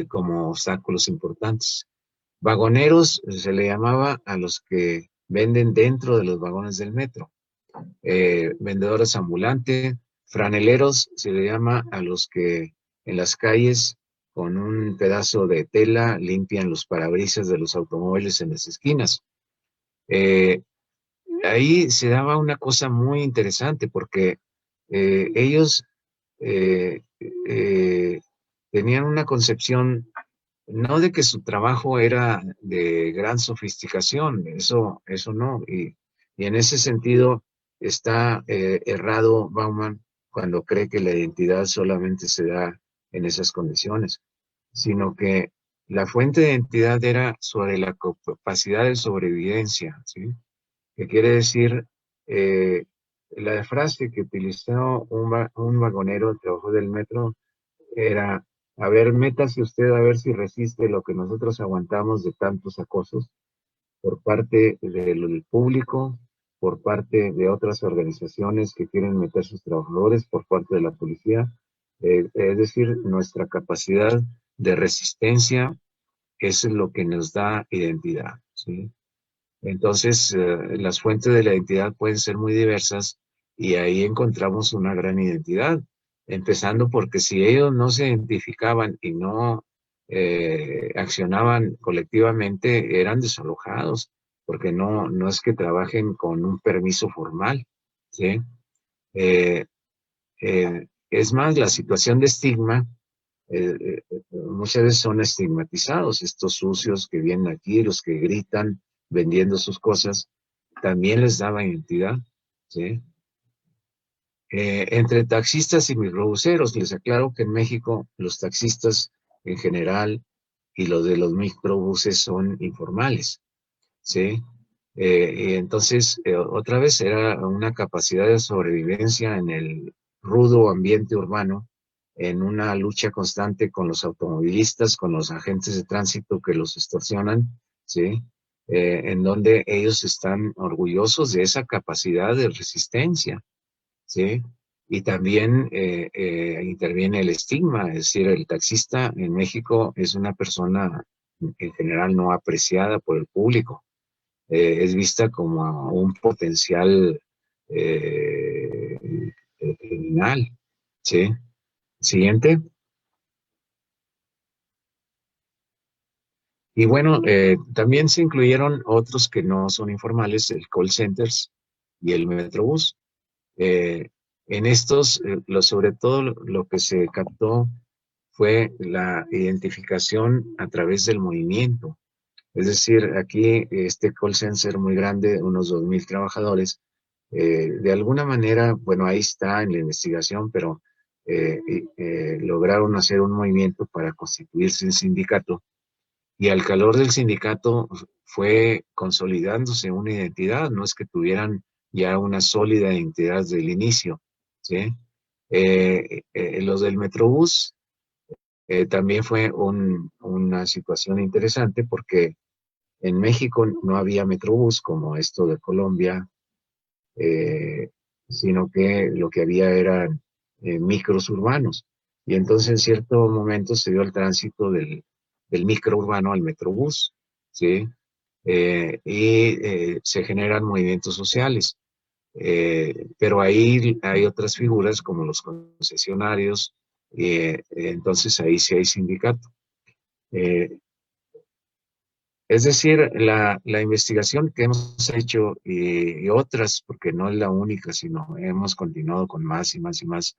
Speaker 1: como obstáculos importantes. Vagoneros se le llamaba a los que venden dentro de los vagones del metro. Vendedores ambulantes, franeleros se le llama a los que en las calles con un pedazo de tela limpian los parabrisas de los automóviles en las esquinas. Eh, Ahí se daba una cosa muy interesante porque ellos eh, eh, tenían una concepción no de que su trabajo era de gran sofisticación, eso no. Y en ese sentido está errado Bauman cuando cree que la identidad solamente se da en esas condiciones, sino que la fuente de identidad era sobre la capacidad de sobrevivencia, ¿sí? Que quiere decir, eh, la frase que utilizó un vagonero que bajó del metro era: a ver, métase usted a ver si resiste lo que nosotros aguantamos de tantos acosos por parte del público, por parte de otras organizaciones que quieren meter sus trabajadores, por parte de la policía. Es decir, nuestra capacidad de resistencia es lo que nos da identidad, ¿sí? Entonces, las fuentes de la identidad pueden ser muy diversas y ahí encontramos una gran identidad, empezando porque si ellos no se identificaban y no accionaban colectivamente, eran desalojados, porque no es que trabajen con un permiso formal, ¿sí? Eh, es más, la situación de estigma, muchas veces son estigmatizados, estos sucios que vienen aquí, los que gritan vendiendo sus cosas, también les daba identidad, ¿sí? Entre taxistas y microbuseros, les aclaro que en México los taxistas en general y los de los microbuses son informales, ¿sí? Y entonces, otra vez era una capacidad de sobrevivencia en el rudo ambiente urbano, en una lucha constante con los automovilistas, con los agentes de tránsito que los extorsionan, ¿sí? En donde ellos están orgullosos de esa capacidad de resistencia, ¿sí? Y también interviene el estigma, es decir, el taxista en México es una persona en general no apreciada por el público, es vista como un potencial eh, criminal, ¿sí? Siguiente. Y bueno, también se incluyeron otros que no son informales, el call centers y el Metrobús. Eh, en estos, sobre todo lo que se captó fue la identificación a través del movimiento. Es decir, aquí este call center muy grande, unos 2,000 trabajadores, de alguna manera, bueno, ahí está en la investigación, pero lograron hacer un movimiento para constituirse en sindicato y al calor del sindicato fue consolidándose una identidad, no es que tuvieran ya una sólida identidad desde el inicio, ¿sí? Los del Metrobús también fue una situación interesante porque en México no había Metrobús como esto de Colombia, eh, sino que lo que había eran micros urbanos. Y entonces en cierto momento se dio el tránsito del micro urbano al Metrobús, ¿sí? Se generan movimientos sociales. Pero ahí hay otras figuras como los concesionarios, entonces ahí sí hay sindicato. Eh, Es decir, la investigación que hemos hecho y otras, porque no es la única, sino hemos continuado con más y más y más,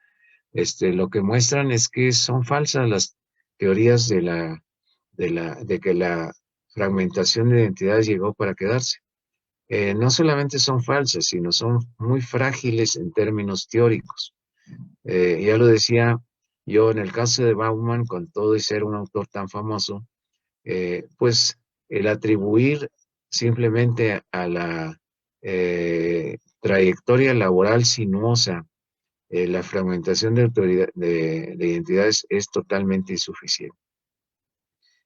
Speaker 1: lo que muestran es que son falsas las teorías de que la fragmentación de identidades llegó para quedarse. No solamente son falsas, sino son muy frágiles en términos teóricos. Ya lo decía yo en el caso de Bauman, con todo y ser un autor tan famoso, pues el atribuir simplemente a la trayectoria laboral sinuosa la fragmentación de, de identidades es totalmente insuficiente.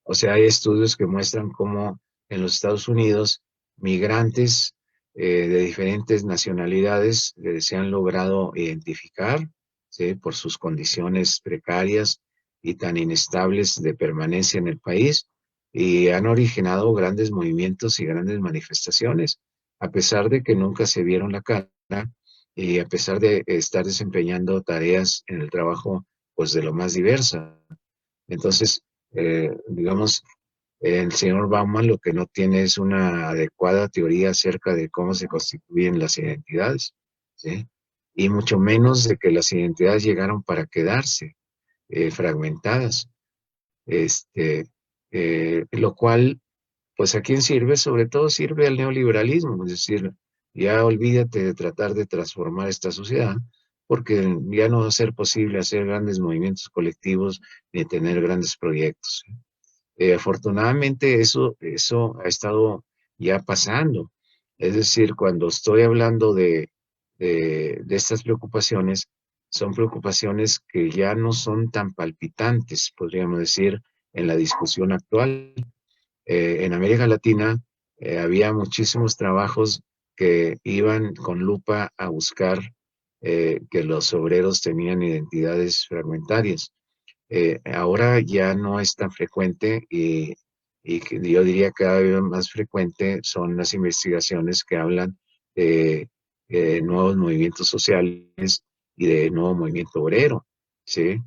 Speaker 1: O sea, hay estudios que muestran cómo en los Estados Unidos migrantes de diferentes nacionalidades se han logrado identificar, ¿sí? Por sus condiciones precarias y tan inestables de permanencia en el país, y han originado grandes movimientos y grandes manifestaciones, a pesar de que nunca se vieron la cara y a pesar de estar desempeñando tareas en el trabajo pues de lo más diversa. Entonces, digamos, el señor Bauman lo que no tiene es una adecuada teoría acerca de cómo se constituyen las identidades, ¿sí? Y mucho menos de que las identidades llegaron para quedarse fragmentadas. Este, lo cual, pues, ¿a quién sirve? Sobre todo sirve al neoliberalismo, es decir, ya olvídate de tratar de transformar esta sociedad, porque ya no va a ser posible hacer grandes movimientos colectivos ni tener grandes proyectos. Afortunadamente eso ha estado ya pasando. Es decir, cuando estoy hablando de estas preocupaciones, son preocupaciones que ya no son tan palpitantes, podríamos decir, en la discusión actual. En América Latina había muchísimos trabajos que iban con lupa a buscar que los obreros tenían identidades fragmentarias. Ahora ya no es tan frecuente y que yo diría que cada vez más frecuente son las investigaciones que hablan de nuevos movimientos sociales y de nuevo movimiento obrero, ¿sí?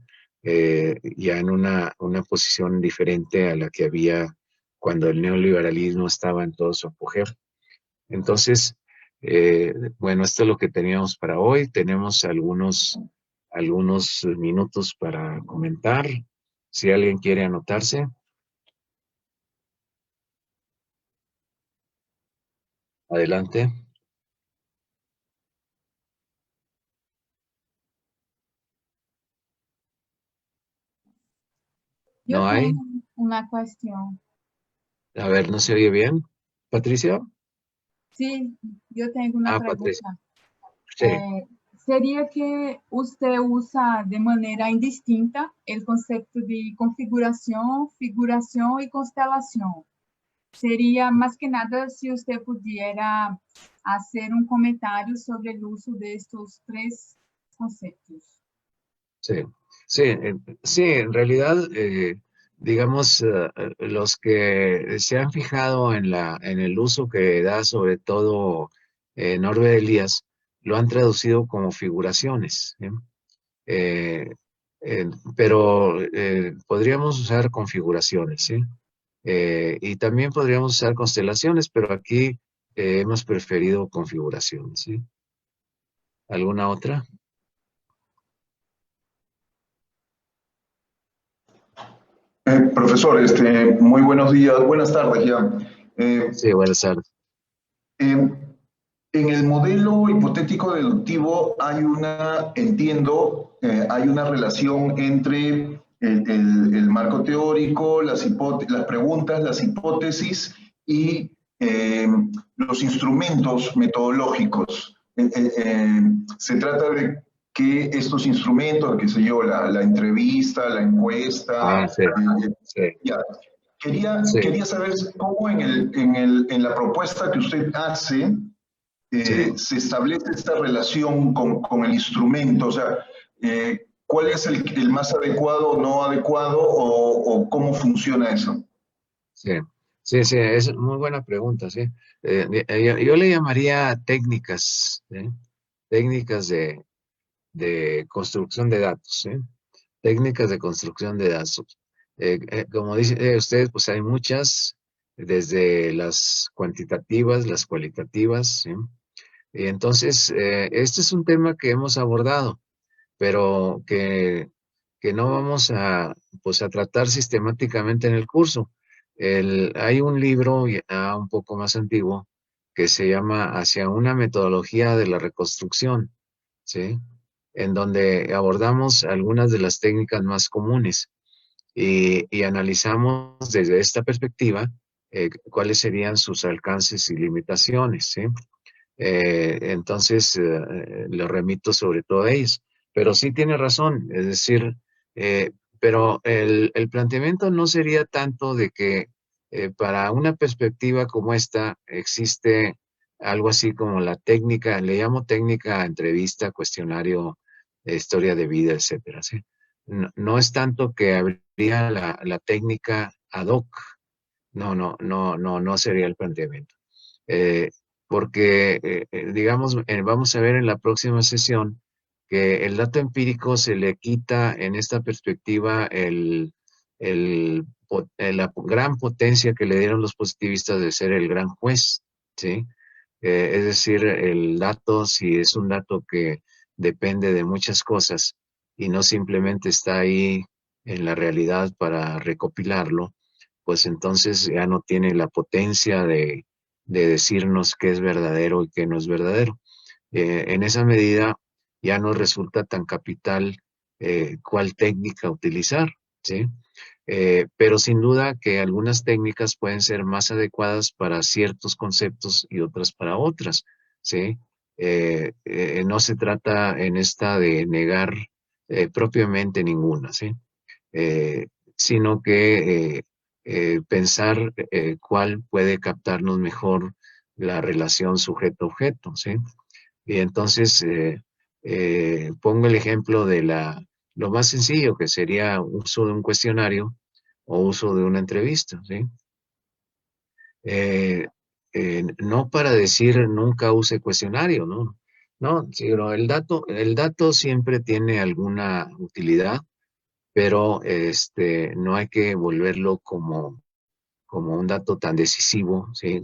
Speaker 1: Ya en una posición diferente a la que había cuando el neoliberalismo estaba en todo su apogeo. Entonces, bueno, esto es lo que teníamos para hoy. Tenemos algunos minutos para comentar. Si alguien quiere anotarse, adelante.
Speaker 4: Yo
Speaker 1: ¿No hay?
Speaker 4: tengo una cuestión.
Speaker 1: A ver, ¿no se oye bien? ¿Patricia?
Speaker 4: Sí, yo tengo una
Speaker 1: Ah, Patricia.
Speaker 4: pregunta.
Speaker 1: Sí,
Speaker 4: ¿Sería que usted usa de manera indistinta el concepto de configuración, figuración y constelación? Sería más que nada si usted pudiera hacer un comentario sobre el uso de estos tres conceptos.
Speaker 1: sí. Sí, sí, en realidad, digamos, los que se han fijado en el uso que da sobre todo Norbert Elias, lo han traducido como figuraciones, ¿sí? Eh, pero podríamos usar configuraciones, ¿sí? Y también podríamos usar constelaciones, pero aquí hemos preferido configuraciones, ¿sí? ¿Alguna otra?
Speaker 5: Profesor, muy buenos días, buenas tardes ya. Eh,
Speaker 1: Sí, buenas tardes.
Speaker 5: eh, en el modelo hipotético deductivo entiendo, hay una relación entre el marco teórico, las preguntas, las hipótesis y los instrumentos metodológicos. Se trata de que estos instrumentos, qué sé yo, la entrevista, la encuesta,
Speaker 1: Sí, sí,
Speaker 5: ya.
Speaker 1: sí,
Speaker 5: Quería saber cómo en la propuesta que usted hace
Speaker 1: sí.
Speaker 5: se establece esta relación con el instrumento, o sea, ¿cuál es el más adecuado o no adecuado o cómo funciona eso?
Speaker 1: Sí, sí, sí, es muy buena pregunta, sí. Yo le llamaría técnicas, ¿sí? Técnicas de construcción de datos, ¿sí? Técnicas de construcción de datos. Como dicen ustedes, pues hay muchas, desde las cuantitativas, las cualitativas, ¿sí? Y entonces, este es un tema que hemos abordado, pero que no vamos a, pues, a tratar sistemáticamente en el curso. Hay un libro ya un poco más antiguo que se llama Hacia una metodología de la reconstrucción, ¿sí? En donde abordamos algunas de las técnicas más comunes y analizamos desde esta perspectiva cuáles serían sus alcances y limitaciones, ¿sí? Entonces, lo remito sobre todo a ellos. Pero sí tiene razón, es decir, pero el planteamiento no sería tanto de que para una perspectiva como esta existe algo así como la técnica, le llamo técnica, entrevista, cuestionario, historia de vida, etcétera, ¿sí? No, no es tanto que habría la técnica ad hoc, no sería el planteamiento. Eh, Porque, digamos, vamos a ver en la próxima sesión que el dato empírico se le quita en esta perspectiva la gran potencia que le dieron los positivistas de ser el gran juez, ¿sí? Es decir, el dato, si es un dato que depende de muchas cosas y no simplemente está ahí en la realidad para recopilarlo, pues entonces ya no tiene la potencia de decirnos qué es verdadero y qué no es verdadero. En esa medida ya no resulta tan capital cuál técnica utilizar, ¿sí? Pero sin duda que algunas técnicas pueden ser más adecuadas para ciertos conceptos y otras para otras, ¿sí? No se trata en esta de negar propiamente ninguna, ¿sí? Sino que pensar cuál puede captarnos mejor la relación sujeto-objeto, ¿sí? Y entonces pongo el ejemplo de lo más sencillo, que sería uso de un cuestionario o uso de una entrevista, ¿sí? Eh, no para decir nunca use cuestionario, ¿no? No, sino el dato siempre tiene alguna utilidad, pero no hay que volverlo como un dato tan decisivo, ¿sí?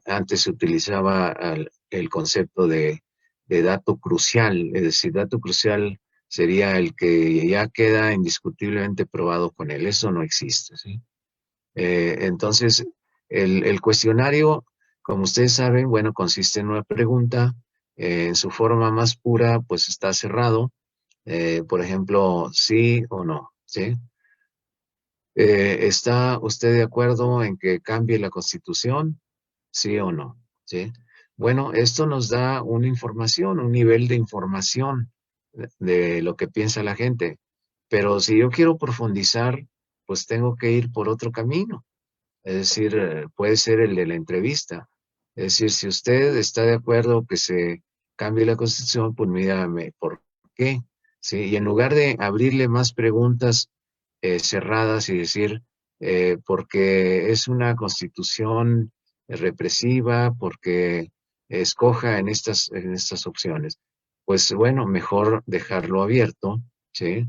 Speaker 1: Antes se utilizaba el concepto de dato crucial, es decir, dato crucial sería el que ya queda indiscutiblemente probado con él, eso no existe, ¿sí? Entonces, el cuestionario, como ustedes saben, bueno, consiste en una pregunta, en su forma más pura, pues está cerrado, por ejemplo, sí o no, ¿sí? ¿Está usted de acuerdo en que cambie la Constitución? ¿Sí o no? ¿Sí? Bueno, esto nos da una información, un nivel de información de lo que piensa la gente. Pero si yo quiero profundizar, pues tengo que ir por otro camino. Es decir, puede ser el de la entrevista. Es decir, si usted está de acuerdo que se cambie la Constitución, pues mírame, ¿por qué? ¿Sí? Y en lugar de abrirle más preguntas cerradas y decir, porque es una Constitución represiva, porque escoja en estas opciones. Pues bueno, mejor dejarlo abierto, ¿sí?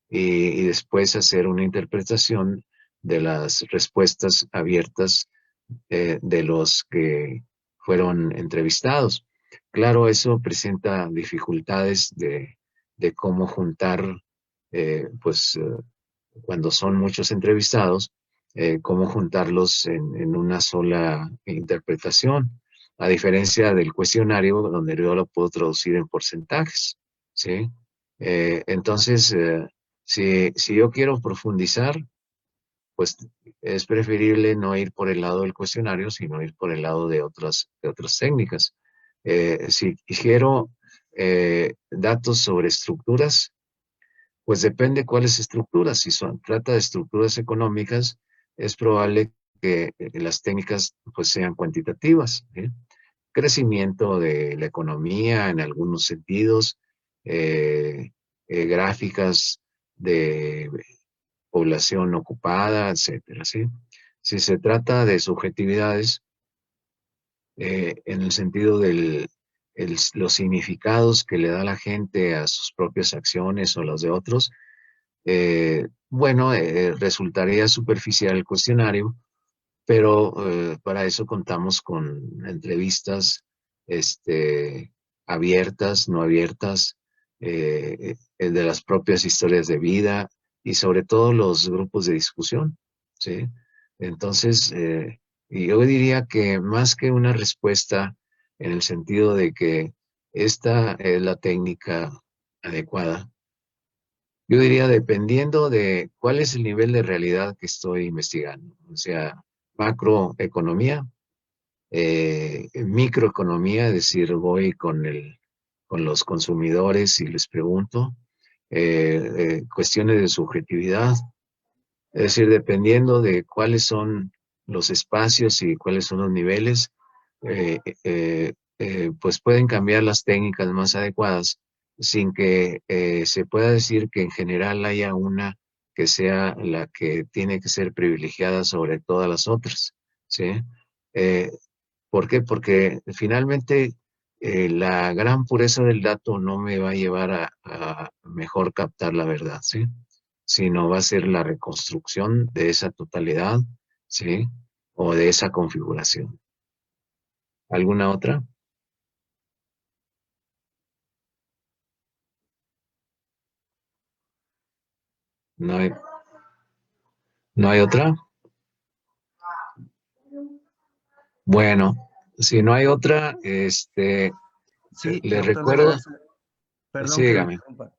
Speaker 1: Y después hacer una interpretación de las respuestas abiertas de los que fueron entrevistados. Claro, eso presenta dificultades de cómo juntar, pues cuando son muchos entrevistados, cómo juntarlos en una sola interpretación, a diferencia del cuestionario donde yo lo puedo traducir en porcentajes, ¿sí? Entonces, si yo quiero profundizar, pues es preferible no ir por el lado del cuestionario, sino ir por el lado de otras técnicas. Si quiero datos sobre estructuras, pues depende cuáles estructuras. Si trata de estructuras económicas, es probable que las técnicas pues sean cuantitativas, ¿sí? Crecimiento de la economía en algunos sentidos, gráficas de población ocupada, etcétera, ¿sí? Si se trata de subjetividades, en el sentido de los significados que le da la gente a sus propias acciones o las de otros, bueno, resultaría superficial el cuestionario, pero para eso contamos con entrevistas abiertas, no abiertas, de las propias historias de vida y sobre todo los grupos de discusión, ¿sí? Entonces, y yo diría que más que una respuesta en el sentido de que esta es la técnica adecuada, yo diría dependiendo de cuál es el nivel de realidad que estoy investigando, o sea, macroeconomía, microeconomía, es decir, voy con los consumidores y les pregunto, cuestiones de subjetividad, es decir, dependiendo de cuáles son los espacios y cuáles son los niveles, pues pueden cambiar las técnicas más adecuadas sin que se pueda decir que en general haya una que sea la que tiene que ser privilegiada sobre todas las otras, ¿sí? Eh, ¿Por qué? Porque finalmente la gran pureza del dato no me va a llevar a mejor captar la verdad, ¿sí? Sino va a ser la reconstrucción de esa totalidad, ¿sí? O de esa configuración. ¿Alguna otra? ¿No hay, no hay otra? Bueno, si no hay otra,
Speaker 6: Sí,
Speaker 1: le
Speaker 6: doctor de la
Speaker 1: recuerdo,
Speaker 6: Garza, perdón
Speaker 1: sí,
Speaker 6: que lo
Speaker 1: dígame,
Speaker 6: interrumpa.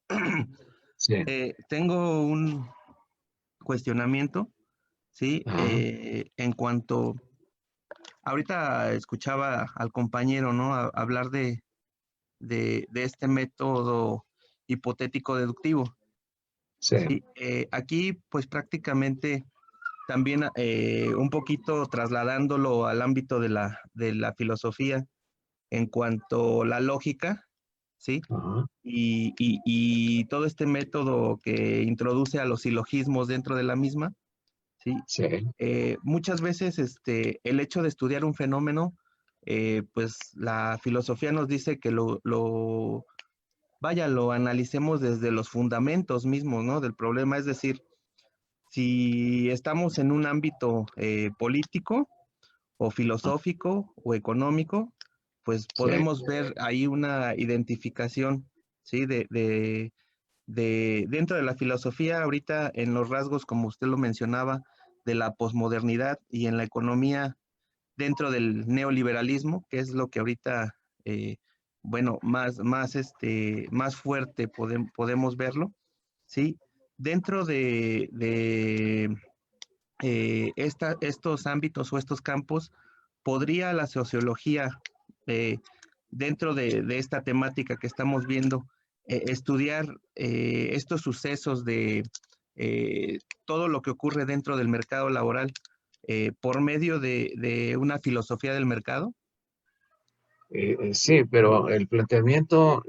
Speaker 1: sí,
Speaker 6: Tengo un cuestionamiento, ¿sí?
Speaker 1: ajá,
Speaker 6: En cuanto, ahorita escuchaba al compañero, ¿no? Hablar de este método hipotético deductivo,
Speaker 1: sí,
Speaker 6: ¿sí? Aquí, pues prácticamente también un poquito trasladándolo al ámbito de la filosofía en cuanto a la lógica, ¿sí?
Speaker 1: ajá,
Speaker 6: Y todo este método que introduce a los silogismos dentro de la misma, ¿sí?
Speaker 1: sí,
Speaker 6: Muchas veces el hecho de estudiar un fenómeno, pues la filosofía nos dice que lo analicemos desde los fundamentos mismos, ¿no? Del problema, es decir, si estamos en un ámbito político o filosófico o económico, pues
Speaker 1: sí,
Speaker 6: podemos ver ahí una identificación, ¿sí? Dentro de la filosofía, ahorita en los rasgos, como usted lo mencionaba, de la posmodernidad y en la economía dentro del neoliberalismo, que es lo que ahorita, bueno, más fuerte podemos verlo, ¿sí? Dentro de estos ámbitos o estos campos, ¿podría la sociología, eh, dentro de esta temática que estamos viendo, estudiar estos sucesos de todo lo que ocurre dentro del mercado laboral por medio de una filosofía del mercado?
Speaker 1: sí, pero el planteamiento,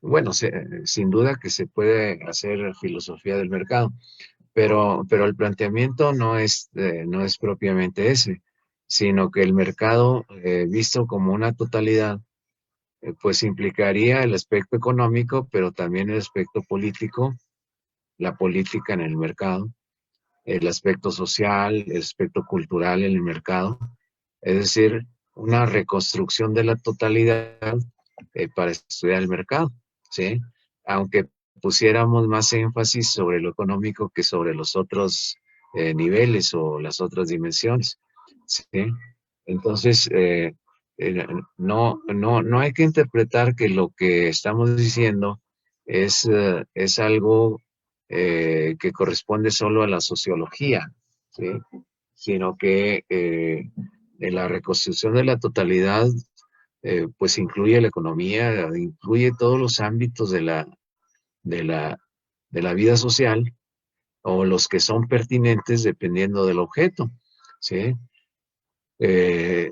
Speaker 1: bueno, sin duda que se puede hacer filosofía del mercado, pero el planteamiento no es propiamente ese, sino que el mercado, visto como una totalidad, pues implicaría el aspecto económico, pero también el aspecto político, la política en el mercado, el aspecto social, el aspecto cultural en el mercado, es decir, una reconstrucción de la totalidad para estudiar el mercado, ¿sí? Aunque pusiéramos más énfasis sobre lo económico que sobre los otros niveles o las otras dimensiones, ¿sí? Entonces, no hay que interpretar que lo que estamos diciendo es algo que corresponde solo a la sociología, ¿sí? Sino que en la reconstrucción de la totalidad, pues incluye la economía, incluye todos los ámbitos de la, de la vida social o los que son pertinentes dependiendo del objeto, ¿sí? Eh,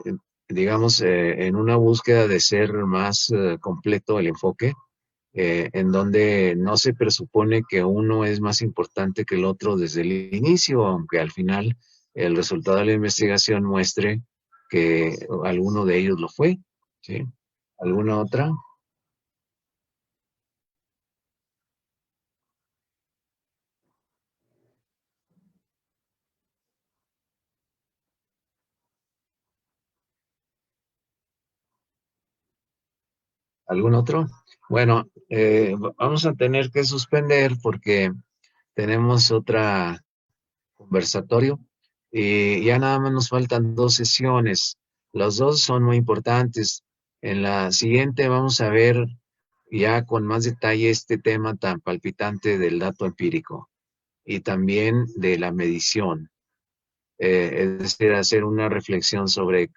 Speaker 1: digamos, en una búsqueda de ser más completo el enfoque, en donde no se presupone que uno es más importante que el otro desde el inicio, aunque al final el resultado de la investigación muestre que alguno de ellos lo fue, ¿sí? ¿Alguna otra? ¿Algún otro? Bueno, vamos a tener que suspender porque tenemos otra conversatorio y ya nada más nos faltan 2 sesiones. Las dos son muy importantes. En la siguiente vamos a ver ya con más detalle este tema tan palpitante del dato empírico y también de la medición. Es decir, hacer una reflexión sobre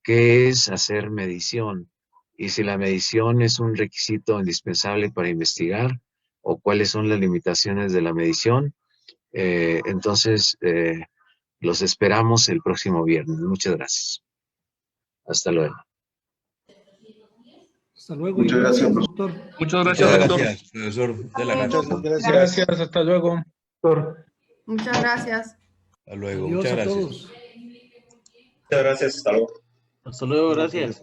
Speaker 1: qué es hacer medición y si la medición es un requisito indispensable para investigar o cuáles son las limitaciones de la medición. Entonces, los esperamos el próximo viernes. Muchas gracias. Hasta luego.
Speaker 7: Hasta luego y
Speaker 5: Muchas
Speaker 7: gracias,
Speaker 5: gracias,
Speaker 7: doctor.
Speaker 8: Muchas
Speaker 9: Muchas
Speaker 8: gracias, doctor.
Speaker 9: gracias, profesor de la
Speaker 4: Hasta
Speaker 9: Garza.
Speaker 4: luego.
Speaker 2: Gracias.
Speaker 8: Gracias, hasta luego.
Speaker 2: Doctor.
Speaker 10: Muchas gracias.
Speaker 9: Hasta luego,
Speaker 7: Adiós
Speaker 9: muchas
Speaker 7: a
Speaker 9: gracias.
Speaker 7: todos.
Speaker 8: Muchas gracias, hasta luego.
Speaker 11: Hasta luego, gracias.